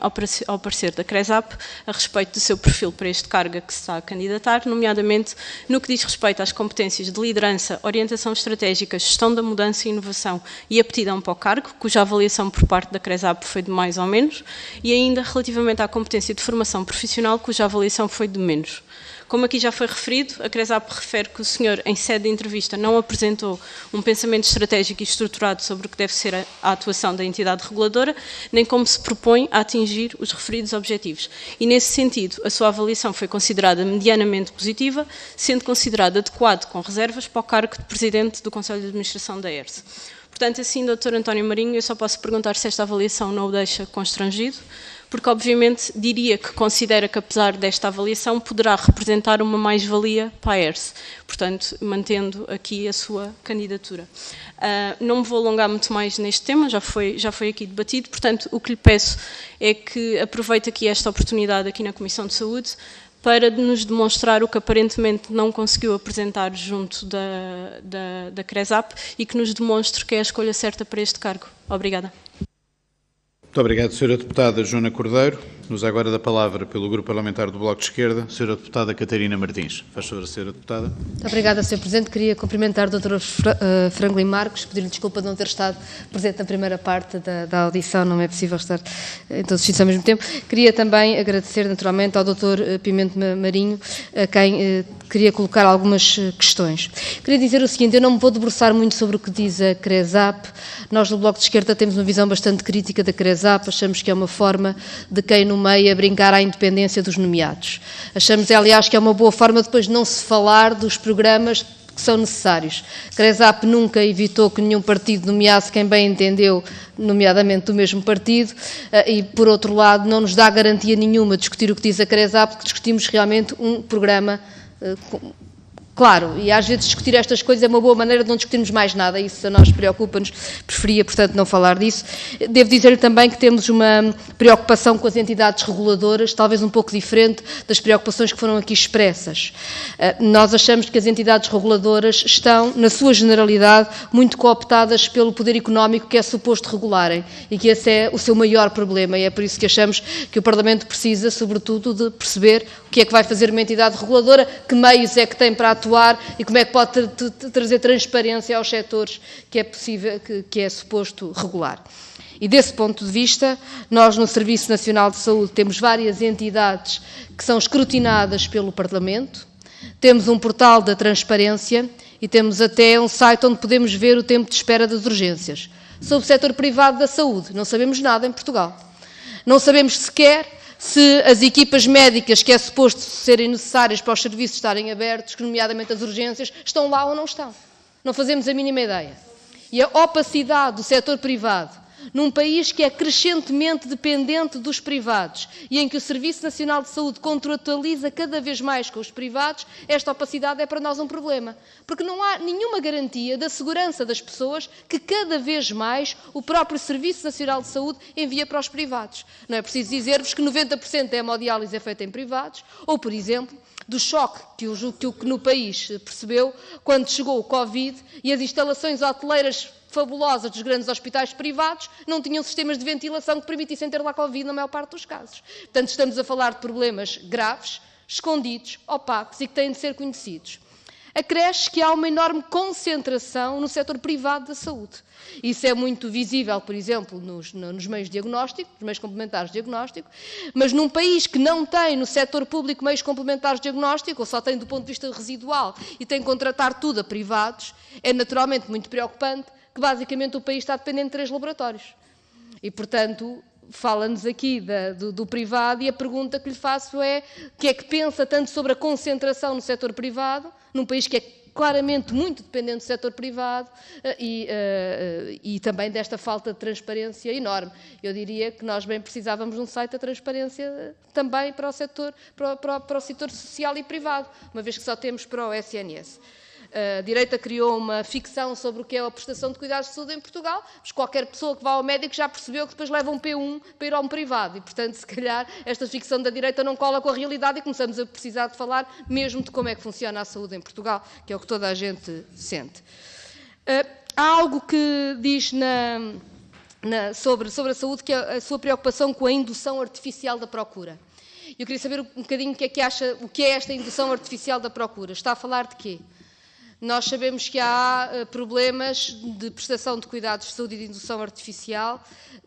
ao parecer da CRESAP a respeito do seu perfil para este cargo a que se está a candidatar, nomeadamente no que diz respeito às competências de liderança, orientação estratégica, gestão da mudança e inovação e aptidão para o cargo, cuja avaliação por parte da CRESAP foi de mais ou menos, e ainda relativamente à competência de formação profissional, cuja avaliação foi de menos. Como aqui já foi referido, a CRESAP refere que o senhor, em sede de entrevista, não apresentou um pensamento estratégico e estruturado sobre o que deve ser a atuação da entidade reguladora, nem como se propõe a atingir os referidos objetivos. E, nesse sentido, a sua avaliação foi considerada medianamente positiva, sendo considerada adequado com reservas para o cargo de Presidente do Conselho de Administração da ERSE. Portanto, assim, Dr. António Marinho, eu só posso perguntar se esta avaliação não o deixa constrangido, porque obviamente diria que considera que, apesar desta avaliação, poderá representar uma mais-valia para a ERSE, portanto, mantendo aqui a sua candidatura. Não me vou alongar muito mais neste tema, já foi aqui debatido, portanto, o que lhe peço é que aproveite aqui esta oportunidade aqui na Comissão de Saúde para nos demonstrar o que aparentemente não conseguiu apresentar junto da CRESAP e que nos demonstre que é a escolha certa para este cargo. Obrigada. Muito obrigado, Sra. Deputada Joana Cordeiro. Usa agora da palavra pelo Grupo Parlamentar do Bloco de Esquerda, a Sra. Deputada Catarina Martins. Faz favor, Sra. Deputada. Muito obrigada, Sr. Presidente. Queria cumprimentar o Dr. Franklin Marcos, pedir-lhe desculpa de não ter estado presente na primeira parte da audição, não é possível estar em todos os sítios ao mesmo tempo. Queria também agradecer, naturalmente, ao Dr. Pimenta Marinho, a quem queria colocar algumas questões. Queria dizer o seguinte, eu não me vou debruçar muito sobre o que diz a CRESAP. Nós, no Bloco de Esquerda, temos uma visão bastante crítica da CRESAP, achamos que é uma forma de quem nomeia brincar à independência dos nomeados. Achamos, aliás, que é uma boa forma depois de não se falar dos programas que são necessários. A CRESAP nunca evitou que nenhum partido nomeasse quem bem entendeu, nomeadamente do mesmo partido, e, por outro lado, não nos dá garantia nenhuma de discutir o que diz a CRESAP, porque discutimos realmente um programa claro, e às vezes discutir estas coisas é uma boa maneira de não discutirmos mais nada, isso a nós preocupa-nos, preferia, portanto, não falar disso. Devo dizer-lhe também que temos uma preocupação com as entidades reguladoras, talvez um pouco diferente das preocupações que foram aqui expressas. Nós achamos que as entidades reguladoras estão, na sua generalidade, muito cooptadas pelo poder económico que é suposto regularem, e que esse é o seu maior problema, e é por isso que achamos que o Parlamento precisa, sobretudo, de perceber o que é que vai fazer uma entidade reguladora, que meios é que tem para atuar e como é que pode trazer transparência aos setores que é possível, que é suposto regular. E desse ponto de vista, nós no Serviço Nacional de Saúde temos várias entidades que são escrutinadas pelo Parlamento, temos um portal da transparência e temos até um site onde podemos ver o tempo de espera das urgências. Sobre o setor privado da saúde, não sabemos nada em Portugal. Não sabemos sequer se as equipas médicas que é suposto serem necessárias para os serviços estarem abertos, nomeadamente as urgências, estão lá ou não estão. Não fazemos a mínima ideia. E a opacidade do setor privado, num país que é crescentemente dependente dos privados e em que o Serviço Nacional de Saúde contratualiza cada vez mais com os privados, esta opacidade é para nós um problema. Porque não há nenhuma garantia da segurança das pessoas que cada vez mais o próprio Serviço Nacional de Saúde envia para os privados. Não é preciso dizer-vos que 90% da hemodiálise é feita em privados, ou, por exemplo, do choque que no país percebeu quando chegou o Covid e as instalações hoteleiras fabulosas dos grandes hospitais privados não tinham sistemas de ventilação que permitissem ter lá Covid na maior parte dos casos. Portanto, estamos a falar de problemas graves, escondidos, opacos e que têm de ser conhecidos. Acresce que há uma enorme concentração no setor privado da saúde. Isso é muito visível, por exemplo, nos meios de diagnóstico, nos meios complementares de diagnóstico, mas num país que não tem no setor público meios complementares de diagnóstico, ou só tem do ponto de vista residual e tem que contratar tudo a privados, é naturalmente muito preocupante que basicamente o país está dependente de 3 laboratórios. E, portanto, fala-nos aqui do privado e a pergunta que lhe faço é o que é que pensa tanto sobre a concentração no setor privado, num país que é claramente muito dependente do setor privado e também desta falta de transparência enorme. Eu diria que nós bem precisávamos de um site da transparência também para o setor social e privado, uma vez que só temos para o SNS. A direita criou uma ficção sobre o que é a prestação de cuidados de saúde em Portugal, mas qualquer pessoa que vá ao médico já percebeu que depois leva um P1 para ir a um privado e, portanto, se calhar esta ficção da direita não cola com a realidade e começamos a precisar de falar mesmo de como é que funciona a saúde em Portugal, que é o que toda a gente sente. Há algo que diz sobre a saúde, que é a sua preocupação com a indução artificial da procura. Eu queria saber um bocadinho o que é que acha, o que é esta indução artificial da procura. Está a falar de quê? Nós sabemos que há problemas de prestação de cuidados de saúde e de indução artificial,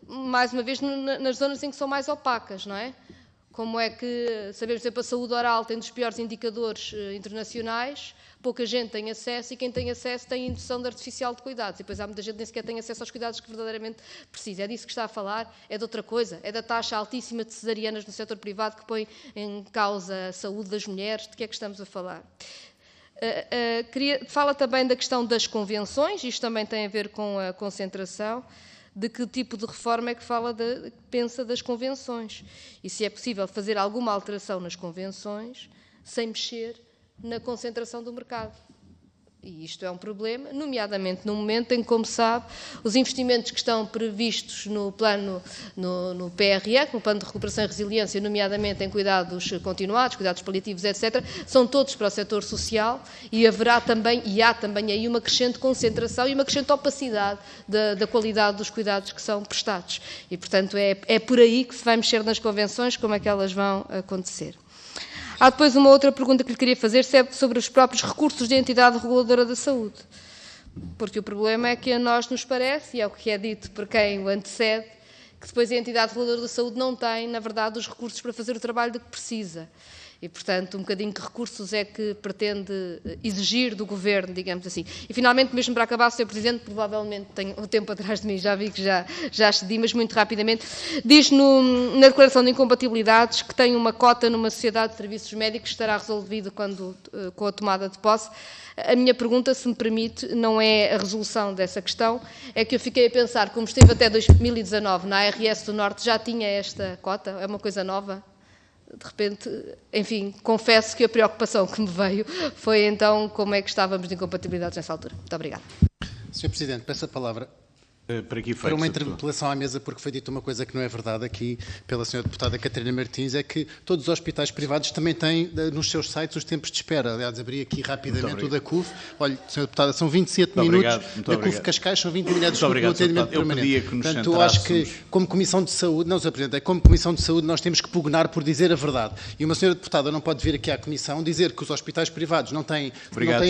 mais uma vez nas zonas em que são mais opacas, não é? Como é que, sabemos que a saúde oral tem dos piores indicadores internacionais, pouca gente tem acesso e quem tem acesso tem indução artificial de cuidados. E depois há muita gente que nem sequer tem acesso aos cuidados que verdadeiramente precisa. É disso que está a falar? É de outra coisa? É da taxa altíssima de cesarianas no setor privado que põe em causa a saúde das mulheres? De que é que estamos a falar? Fala também da questão das convenções, isto também tem a ver com a concentração, de que tipo de reforma é que pensa das convenções e se é possível fazer alguma alteração nas convenções sem mexer na concentração do mercado. E isto é um problema, nomeadamente no momento em que, como sabe, os investimentos que estão previstos no plano, no PRR, no Plano de Recuperação e Resiliência, nomeadamente em cuidados continuados, cuidados paliativos, etc., são todos para o setor social e há também aí uma crescente concentração e uma crescente opacidade da qualidade dos cuidados que são prestados. E, portanto, é por aí que se vai mexer nas convenções, como é que elas vão acontecer. Há depois uma outra pergunta que lhe queria fazer sobre os próprios recursos da entidade reguladora da saúde. Porque o problema é que a nós nos parece, e é o que é dito por quem o antecede, que depois a entidade reguladora da saúde não tem, na verdade, os recursos para fazer o trabalho de que precisa. E, portanto, um bocadinho que recursos é que pretende exigir do Governo, digamos assim. E, finalmente, mesmo para acabar, Sr. Presidente, provavelmente tenho o tempo atrás de mim, já vi que já excedi, mas muito rapidamente, diz na declaração de incompatibilidades que tem uma cota numa sociedade de serviços médicos que estará resolvido com a tomada de posse. A minha pergunta, se me permite, não é a resolução dessa questão, é que eu fiquei a pensar, como esteve até 2019 na ARS do Norte, já tinha esta cota? É uma coisa nova? De repente, enfim, confesso que a preocupação que me veio foi então como é que estávamos de incompatibilidades nessa altura. Muito obrigada. Sr. Presidente, peço a palavra para uma interpelação à mesa, porque foi dita uma coisa que não é verdade aqui pela Sra. Deputada Catarina Martins, é que todos os hospitais privados também têm nos seus sites os tempos de espera. Aliás, abri aqui rapidamente o da CUF. Olha, Sra. Deputada, são 27 minutos. Da CUF Cascais são 20 minutos no atendimento permanente. Portanto, eu acho que, como Comissão de Saúde, não, Sr. Presidente, como Comissão de Saúde nós temos que pugnar por dizer a verdade. E uma Sra. Deputada não pode vir aqui à Comissão dizer que os hospitais privados não têm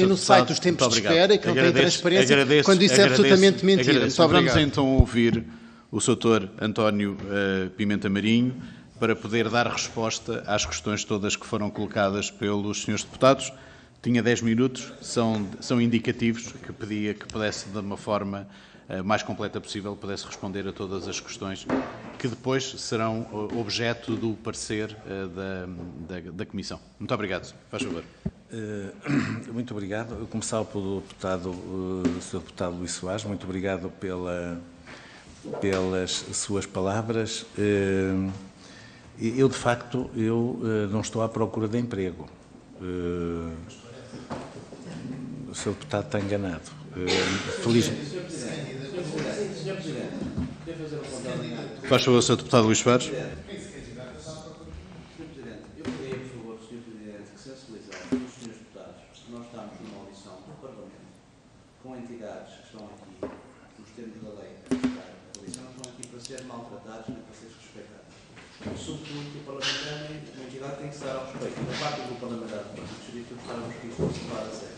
no site os tempos de espera e que não têm transparência, quando isso é absolutamente mentira. Muito obrigado. Vamos então ouvir o Sr. António Pimenta Marinho para poder dar resposta às questões todas que foram colocadas pelos senhores deputados. Tinha 10 minutos, são indicativos, que pedia que pudesse, de uma forma mais completa possível, pudesse responder a todas as questões que depois serão objeto do parecer da Comissão. Muito obrigado. Faz favor. Muito obrigado. Eu começava pelo Sr. Deputado Luís Soares. Muito obrigado pelas suas palavras. Eu, de facto, não estou à procura de emprego. O Sr. Deputado está enganado. Feliz. Faz favor, Sr. Deputado Luís Soares. Com entidades que estão aqui, nos termos da lei, a comissão não estão aqui para ser maltratados nem para ser respeitados. Sobretudo, o parlamentar, uma entidade tem que estar ao respeito da parte do parlamentar do Partido Socialista de estarmos aqui a falar a sério.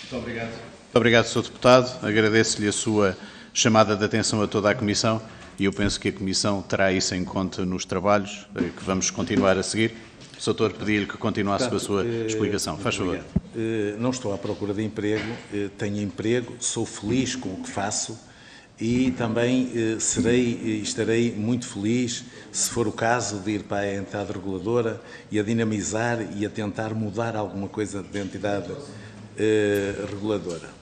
Muito obrigado. Muito obrigado, Sr. Deputado. Agradeço-lhe a sua chamada de atenção a toda a Comissão e eu penso que a Comissão terá isso em conta nos trabalhos que vamos continuar a seguir. O Sr. Doutor, pedia-lhe que continuasse com a sua explicação. Faz favor. Não estou à procura de emprego, tenho emprego, sou feliz com o que faço e também estarei muito feliz, se for o caso, de ir para a entidade reguladora e a dinamizar e a tentar mudar alguma coisa da entidade reguladora.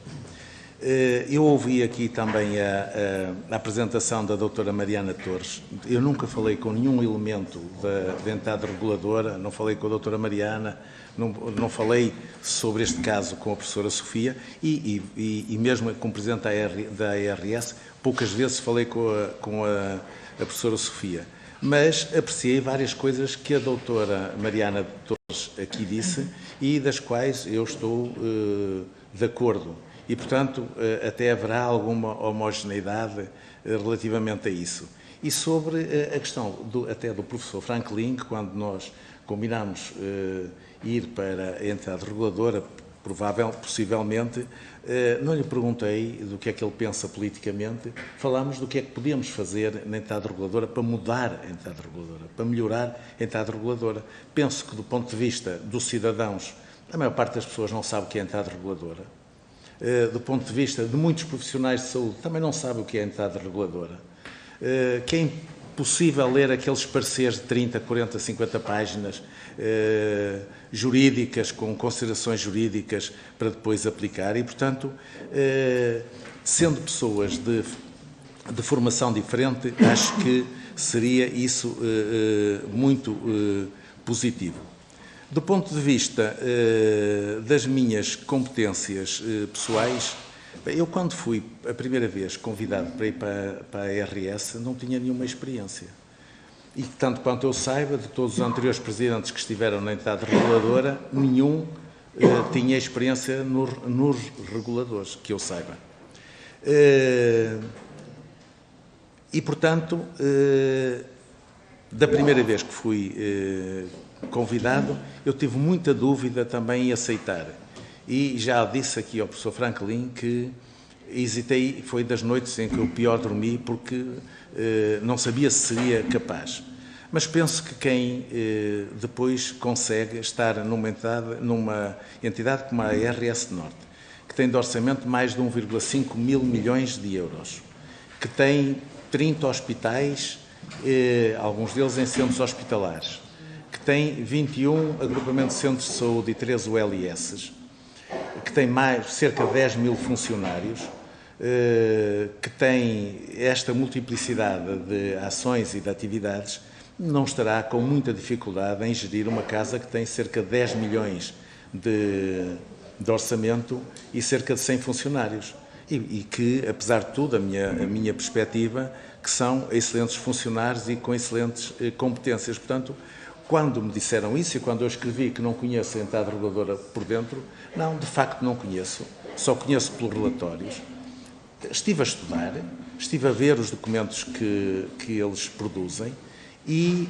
Eu ouvi aqui também a apresentação da doutora Mariana Torres. Eu nunca falei com nenhum elemento da entidade reguladora, não falei com a doutora Mariana, não falei sobre este caso com a professora Sofia e mesmo como presidente da ARS, poucas vezes falei com a professora Sofia. Mas apreciei várias coisas que a doutora Mariana Torres aqui disse e das quais eu estou de acordo. E, portanto, até haverá alguma homogeneidade relativamente a isso. E sobre a questão até do professor Franklin, que quando nós combinámos ir para a entidade reguladora, possivelmente, não lhe perguntei do que é que ele pensa politicamente, falámos do que é que podíamos fazer na entidade reguladora para mudar a entidade reguladora, para melhorar a entidade reguladora. Penso que, do ponto de vista dos cidadãos, a maior parte das pessoas não sabe o que é a entidade reguladora. Do ponto de vista de muitos profissionais de saúde, também não sabe o que é a entidade reguladora, que é impossível ler aqueles pareceres de 30, 40, 50 páginas jurídicas, com considerações jurídicas para depois aplicar e, portanto, sendo pessoas de formação diferente, acho que seria isso muito positivo. Do ponto de vista das minhas competências pessoais, eu quando fui a primeira vez convidado para ir para a RS não tinha nenhuma experiência. E tanto quanto eu saiba, de todos os anteriores presidentes que estiveram na entidade reguladora, nenhum tinha experiência nos reguladores, que eu saiba. E, portanto, da primeira vez que fui convidado, eu tive muita dúvida também em aceitar. E já disse aqui ao professor Franklin que hesitei, foi das noites em que eu pior dormi, porque não sabia se seria capaz. Mas penso que quem depois consegue estar numa entidade como a RS Norte, que tem de orçamento mais de 1,5 mil milhões de euros, que tem 30 hospitais, alguns deles em centros hospitalares, que tem 21 agrupamentos de centros de saúde e 13 ULS, que tem cerca de 10 mil funcionários, que tem esta multiplicidade de ações e de atividades, não estará com muita dificuldade em gerir uma casa que tem cerca de 10 milhões de orçamento e cerca de 100 funcionários. E que, apesar de tudo, a minha perspectiva, que são excelentes funcionários e com excelentes competências. Portanto, quando me disseram isso e quando eu escrevi que não conheço a entidade reguladora por dentro, não, de facto não conheço, só conheço pelos relatórios. Estive a estudar, estive a ver os documentos que eles produzem e,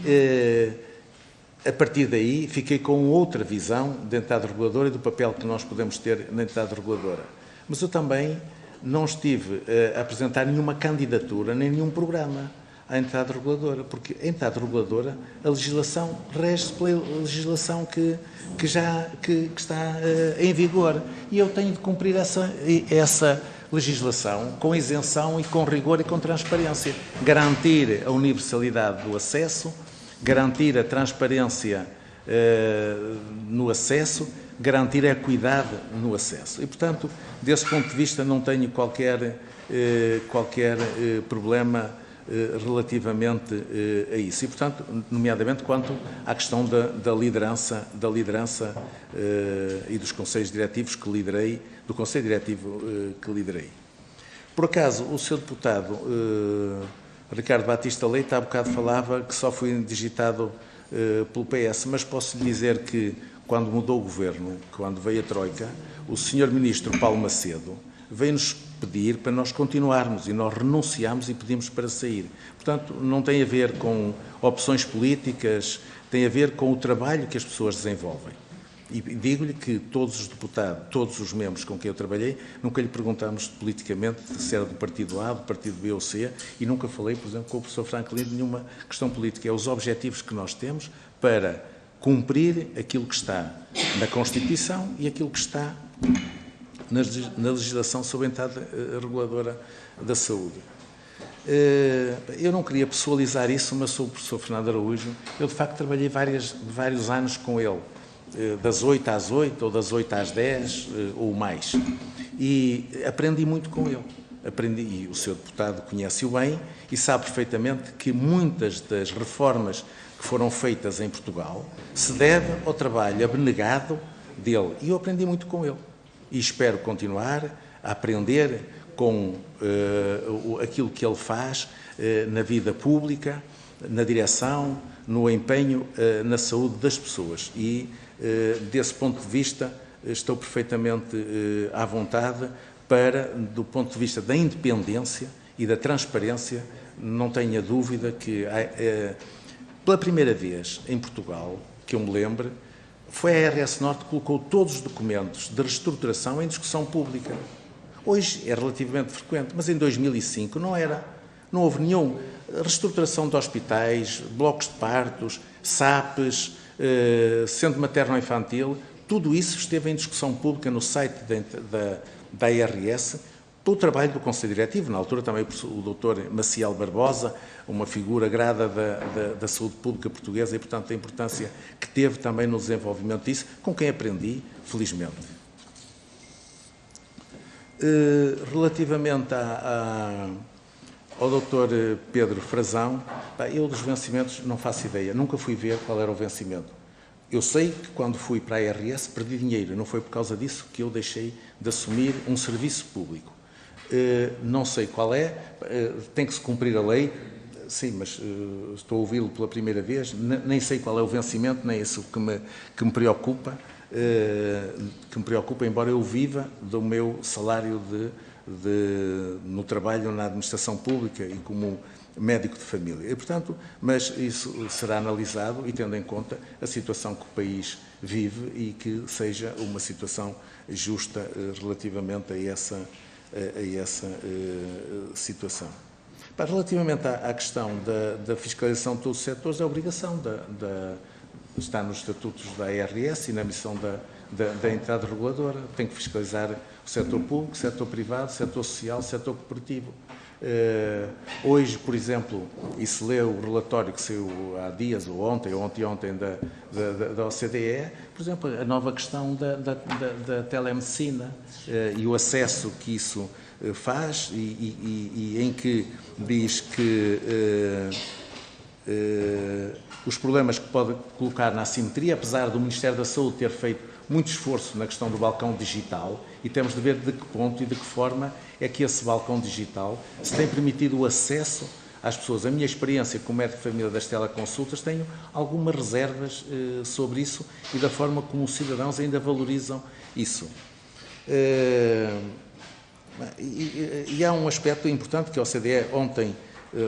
a partir daí, fiquei com outra visão da entidade reguladora e do papel que nós podemos ter na entidade reguladora. Mas eu também não estive a apresentar nenhuma candidatura, nem nenhum programa à entidade reguladora, porque a entidade reguladora, a legislação rege-se pela legislação que está em vigor. E eu tenho de cumprir essa legislação com isenção e com rigor e com transparência. Garantir a universalidade do acesso, garantir a transparência no acesso, garantir a equidade no acesso. E, portanto, desse ponto de vista, não tenho qualquer problema relativamente a isso. E, portanto, nomeadamente quanto à questão da liderança e dos conselhos diretivos que liderei, do Conselho Diretivo que liderei. Por acaso, o Sr. Deputado Ricardo Batista Leite há bocado falava que só foi digitado pelo PS, mas posso lhe dizer que quando mudou o governo, quando veio a Troika, o Sr. Ministro Paulo Macedo veio-nos pedir para nós continuarmos e nós renunciámos e pedimos para sair. Portanto, não tem a ver com opções políticas, tem a ver com o trabalho que as pessoas desenvolvem. E digo-lhe que todos os deputados, todos os membros com quem eu trabalhei, nunca lhe perguntámos politicamente se era do partido A, do partido B ou C, e nunca falei, por exemplo, com o professor Franklin de nenhuma questão política. É os objetivos que nós temos para cumprir aquilo que está na Constituição e aquilo que está na legislação sobre a entidade reguladora da saúde. Eu não queria pessoalizar isso, mas sou o professor Fernando Araújo. Eu, de facto, trabalhei vários anos com ele, das 8 às 8, ou das 8 às 10, ou mais. E aprendi muito com ele. E o Sr. Deputado conhece-o bem e sabe perfeitamente que muitas das reformas que foram feitas em Portugal se deve ao trabalho abnegado dele. E eu aprendi muito com ele. E espero continuar a aprender com aquilo que ele faz na vida pública, na direção, no empenho na saúde das pessoas. E, desse ponto de vista, estou perfeitamente à vontade para, do ponto de vista da independência e da transparência, não tenha dúvida que, pela primeira vez em Portugal, que eu me lembre, foi a RS Norte que colocou todos os documentos de reestruturação em discussão pública. Hoje é relativamente frequente, mas em 2005 não era. Não houve nenhum. Reestruturação de hospitais, blocos de partos, SAPs, centro materno-infantil, tudo isso esteve em discussão pública no site da ARS, pelo trabalho do Conselho Diretivo, na altura também o Dr. Maciel Barbosa, uma figura grada da saúde pública portuguesa e, portanto, a importância que teve também no desenvolvimento disso, com quem aprendi, felizmente. Relativamente ao Dr. Pedro Frazão, eu dos vencimentos não faço ideia, nunca fui ver qual era o vencimento. Eu sei que quando fui para a ARS perdi dinheiro, não foi por causa disso que eu deixei de assumir um serviço público. Não sei qual é, tem que se cumprir a lei, sim, mas estou a ouvi-lo pela primeira vez, nem sei qual é o vencimento, nem isso que me preocupa, embora eu viva do meu salário no trabalho na administração pública e como médico de família. E, portanto, mas isso será analisado e tendo em conta a situação que o país vive e que seja uma situação justa relativamente a essa situação. Relativamente à questão da fiscalização de todos os setores, é obrigação está nos estatutos da ARS e na missão da entidade reguladora. Tem que fiscalizar o setor público, o setor privado, o setor social, o setor cooperativo. Hoje, por exemplo, e se lê o relatório que saiu há dias, ou ontem da OCDE, por exemplo, a nova questão da telemedicina e o acesso que isso faz e em que diz que os problemas que pode colocar na assimetria, apesar do Ministério da Saúde ter feito muito esforço na questão do balcão digital, e temos de ver de que ponto e de que forma é que esse balcão digital se tem permitido o acesso às pessoas. A minha experiência como médico de família das teleconsultas, tenho algumas reservas sobre isso e da forma como os cidadãos ainda valorizam isso. E há um aspecto importante que a OCDE ontem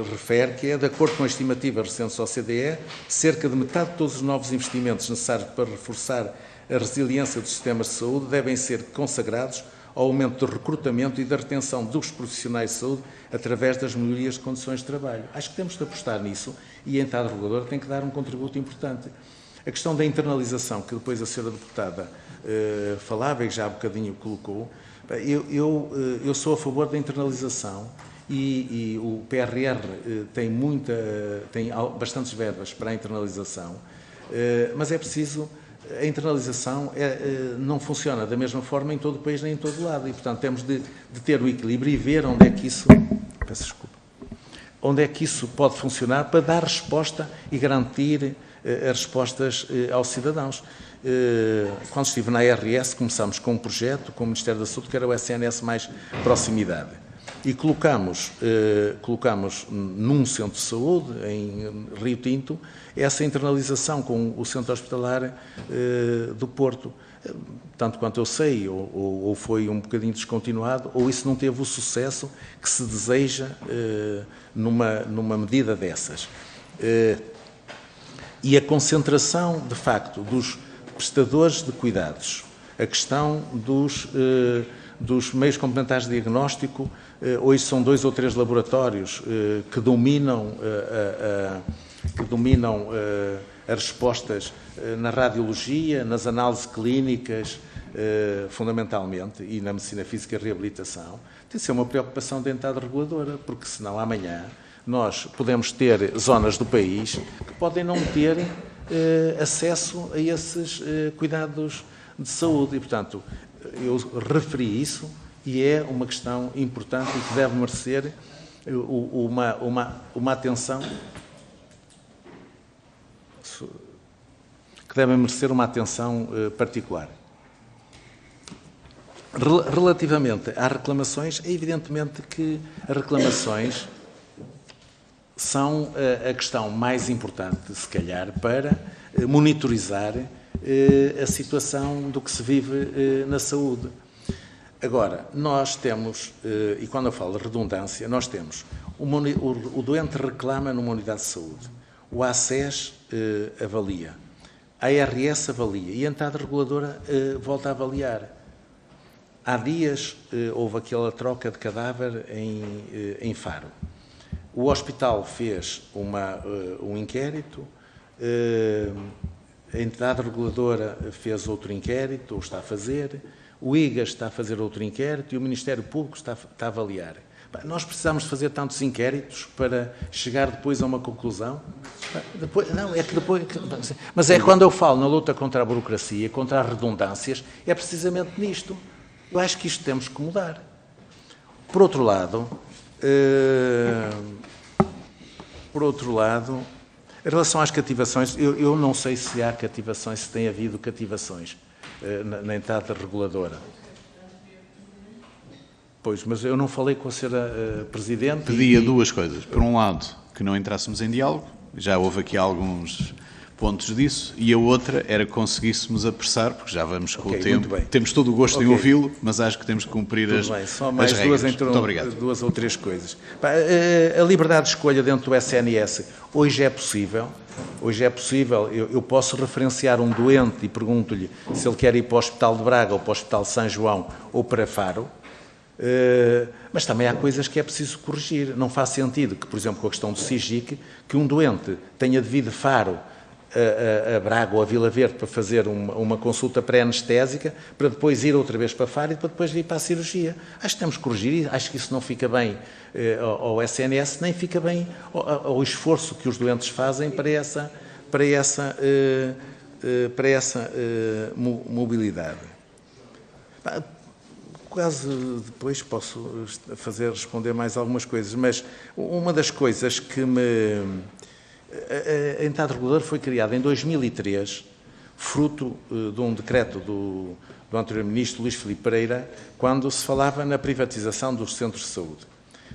refere, que é, de acordo com a estimativa recente da OCDE, cerca de metade de todos os novos investimentos necessários para reforçar a resiliência dos sistemas de saúde devem ser consagrados ao aumento do recrutamento e da retenção dos profissionais de saúde através das melhorias de condições de trabalho. Acho que temos de apostar nisso e a entidade reguladora tem que dar um contributo importante. A questão da internalização, que depois a senhora deputada falava e já há bocadinho colocou, eu sou a favor da internalização e o PRR tem bastantes verbas para a internalização, mas é preciso. A internalização não funciona da mesma forma em todo o país nem em todo o lado e, portanto, temos de ter o equilíbrio e ver onde é que isso, onde é que isso pode funcionar para dar resposta e garantir as respostas aos cidadãos. Quando estive na ARS, começámos com um projeto com o Ministério da Saúde, que era o SNS mais proximidade. E colocámos num centro de saúde, em Rio Tinto, essa internalização com o centro hospitalar do Porto. Tanto quanto eu sei, ou foi um bocadinho descontinuado, ou isso não teve o sucesso que se deseja numa medida dessas. E a concentração, de facto, dos prestadores de cuidados, a questão dos meios complementares de diagnóstico, hoje são 2 ou 3 laboratórios que dominam as respostas na radiologia, nas análises clínicas, fundamentalmente, e na medicina física e reabilitação. Tem de ser uma preocupação da entidade reguladora, porque senão amanhã nós podemos ter zonas do país que podem não ter acesso a esses cuidados de saúde e, portanto, eu referi isso e é uma questão importante e que deve merecer uma atenção particular. Relativamente às reclamações, é evidentemente que as reclamações são a questão mais importante, se calhar, para monitorizar a situação do que se vive na saúde. Agora, nós temos, e quando eu falo de redundância, nós temos, o doente reclama numa unidade de saúde, o ACES avalia, a ARS avalia e a entidade reguladora volta a avaliar. Há dias houve aquela troca de cadáver em Faro. O hospital fez um inquérito, a entidade reguladora fez outro inquérito, ou está a fazer, o IGAS está a fazer outro inquérito e o Ministério Público está a avaliar. Nós precisamos de fazer tantos inquéritos para chegar depois a uma conclusão? Mas é quando eu falo na luta contra a burocracia, contra as redundâncias, é precisamente nisto. Eu acho que isto temos que mudar. Por outro lado, Em relação às cativações, eu não sei se há cativações, se tem havido cativações na entrada reguladora. Pois, mas eu não falei com a senhora Presidente. Pedia duas coisas. Por um lado, que não entrássemos em diálogo, já houve aqui alguns pontos disso, e a outra era que conseguíssemos apressar, porque já vamos com o tempo. Temos todo o gosto em ouvi-lo, mas acho que temos que cumprir as regras. Só mais Muito obrigado. duas ou três coisas. A liberdade de escolha dentro do SNS hoje é possível. Hoje é possível, eu posso referenciar um doente e pergunto-lhe se ele quer ir para o Hospital de Braga ou para o Hospital de São João ou para Faro, mas também há coisas que é preciso corrigir. Não faz sentido que, por exemplo, com a questão do SIGIC, que um doente tenha de vir de Faro a Braga ou a Vila Verde para fazer uma consulta pré-anestésica, para depois ir outra vez para Faro e para depois vir para a cirurgia. Acho que temos que corrigir, acho que isso não fica bem ao SNS, nem fica bem ao esforço que os doentes fazem para essa mobilidade. Quase depois posso responder mais algumas coisas, mas uma das coisas que a entidade reguladora foi criada em 2003, fruto de um decreto do anterior ministro Luís Filipe Pereira, quando se falava na privatização dos centros de saúde.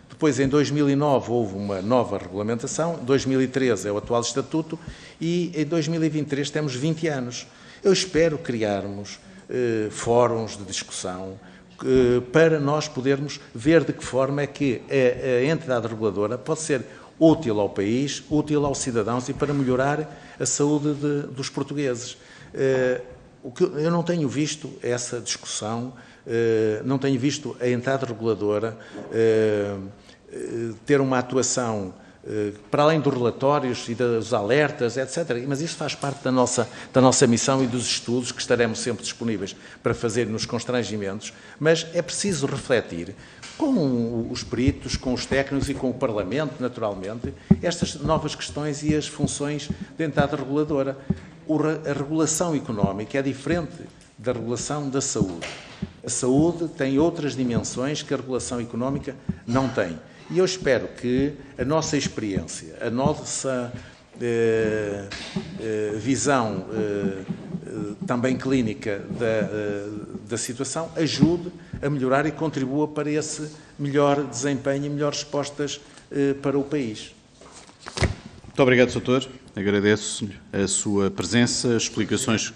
Depois, em 2009, houve uma nova regulamentação, em 2013 é o atual estatuto e em 2023 temos 20 anos. Eu espero criarmos fóruns de discussão para nós podermos ver de que forma é que a entidade reguladora pode ser útil ao país, útil aos cidadãos e para melhorar a saúde dos portugueses. Eu não tenho visto essa discussão, não tenho visto a entidade reguladora ter uma atuação para além dos relatórios e dos alertas, etc. Mas isso faz parte da nossa missão e dos estudos que estaremos sempre disponíveis para fazer nos constrangimentos, mas é preciso refletir com os peritos, com os técnicos e com o Parlamento, naturalmente, estas novas questões e as funções da entidade reguladora. A regulação económica é diferente da regulação da saúde. A saúde tem outras dimensões que a regulação económica não tem. E eu espero que a nossa experiência, a nossa visão também clínica da situação ajude a melhorar e contribua para esse melhor desempenho e melhores respostas para o país. Muito obrigado, Sr. Agradeço-lhe a sua presença, as explicações.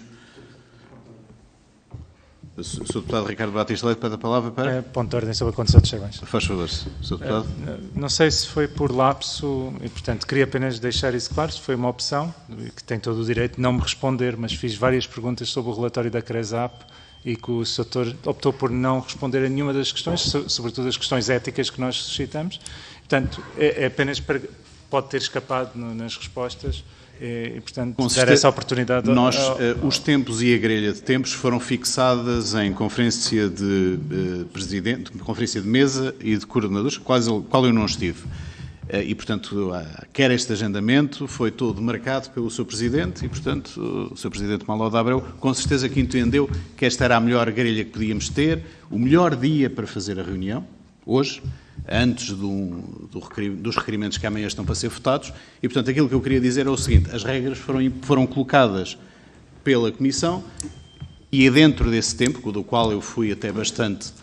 O Sr. Deputado Ricardo Batista Leite pede a palavra para... Ponto de ordem sobre a condição de Chegões. Faz favor, Sr. Deputado. Não sei se foi por lapso, e portanto queria apenas deixar isso claro, se foi uma opção, que tem todo o direito de não me responder, mas fiz várias perguntas sobre o relatório da CRESAP e que o Sr. optou por não responder a nenhuma das questões, sobretudo as questões éticas que nós suscitamos. Portanto, é apenas para... pode ter escapado nas respostas e portanto, dar essa oportunidade. Os tempos e a grelha de tempos foram fixadas em conferência de presidente, conferência de mesa e de coordenadores, qual eu não estive. E, portanto, quer este agendamento foi todo marcado pelo Sr. Presidente e, portanto, o Sr. Presidente Malo de Abreu, com certeza que entendeu que esta era a melhor grelha que podíamos ter, o melhor dia para fazer a reunião, hoje, antes dos requerimentos que amanhã estão para ser votados, e, portanto, aquilo que eu queria dizer é o seguinte, as regras foram colocadas pela Comissão e dentro desse tempo, do qual eu fui até bastante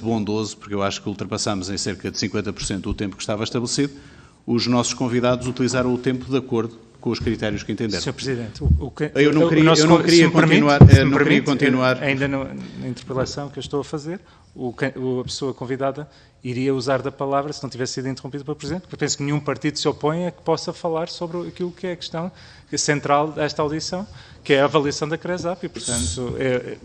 bondoso, porque eu acho que ultrapassámos em cerca de 50% do tempo que estava estabelecido, os nossos convidados utilizaram o tempo de acordo com os critérios que entenderam. Sr. Presidente, eu não queria continuar. Ainda na interpelação que eu estou a fazer, a pessoa convidada iria usar da palavra, se não tivesse sido interrompido pelo Presidente, porque penso que nenhum partido se opõe a que possa falar sobre aquilo que é a questão central desta audição, que é a avaliação da CRESAP, e, portanto,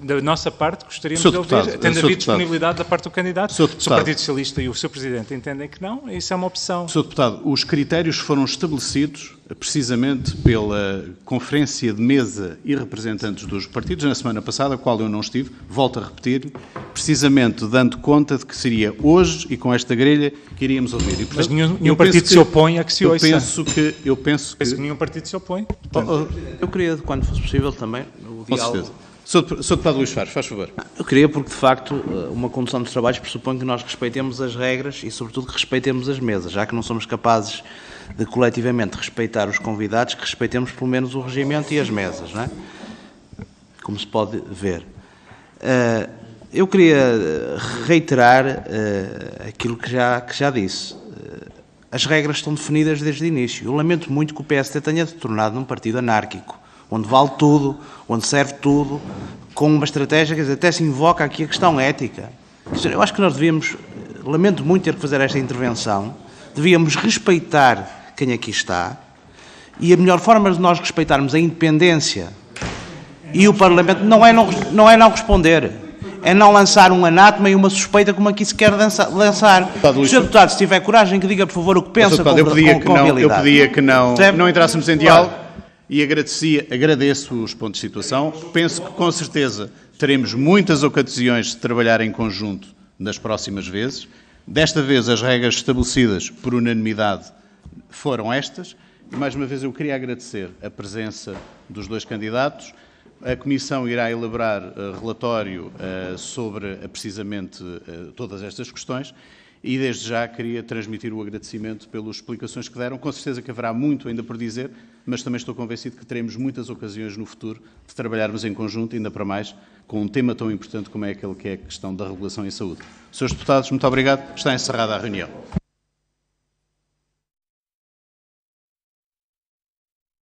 da nossa parte, gostaríamos de ouvir, tendo havido disponibilidade da parte do candidato, se o Partido Socialista e o Sr. Presidente entendem que não, isso é uma opção. Sr. Deputado, os critérios foram estabelecidos precisamente pela Conferência de Mesa e representantes dos partidos na semana passada, a qual eu não estive, volto a repetir, precisamente dando conta de que seria hoje e com esta grelha que iríamos ouvir. E, portanto, mas nenhum partido se opõe a que se ouça. Eu penso que nenhum partido se opõe. Portanto, eu queria, quando fosse possível, também o diálogo. Sr. Deputado Luís Fares, faz favor. Eu queria porque, de facto, uma condução dos trabalhos pressupõe que nós respeitemos as regras e, sobretudo, que respeitemos as mesas, já que não somos capazes de coletivamente respeitar os convidados, que respeitemos pelo menos o regimento e as mesas, não é? Como se pode ver. Eu queria reiterar aquilo que já disse. As regras estão definidas desde o início. Eu lamento muito que o PSD tenha se tornado num partido anárquico, onde vale tudo, onde serve tudo, com uma estratégia, quer dizer, até se invoca aqui a questão ética. Eu acho que nós devíamos, lamento muito ter que fazer esta intervenção, devíamos respeitar quem aqui está, e a melhor forma de nós respeitarmos a independência e o Parlamento não é não responder, é não lançar um anátema e uma suspeita como aqui se quer lançar. O Sr. Deputado, se tiver coragem, que diga, por favor, o que pensa com habilidade. Eu pedia que não entrássemos em diálogo e agradeço os pontos de situação. Penso que, com certeza, teremos muitas ocasiões de trabalhar em conjunto nas próximas vezes. Desta vez, as regras estabelecidas por unanimidade foram estas. E, mais uma vez, eu queria agradecer a presença dos dois candidatos. A Comissão irá elaborar relatório sobre precisamente todas estas questões e desde já queria transmitir o agradecimento pelas explicações que deram. Com certeza que haverá muito ainda por dizer, mas também estou convencido que teremos muitas ocasiões no futuro de trabalharmos em conjunto, ainda para mais com um tema tão importante como é aquele que é a questão da regulação em saúde. Senhores deputados, muito obrigado. Está encerrada a reunião.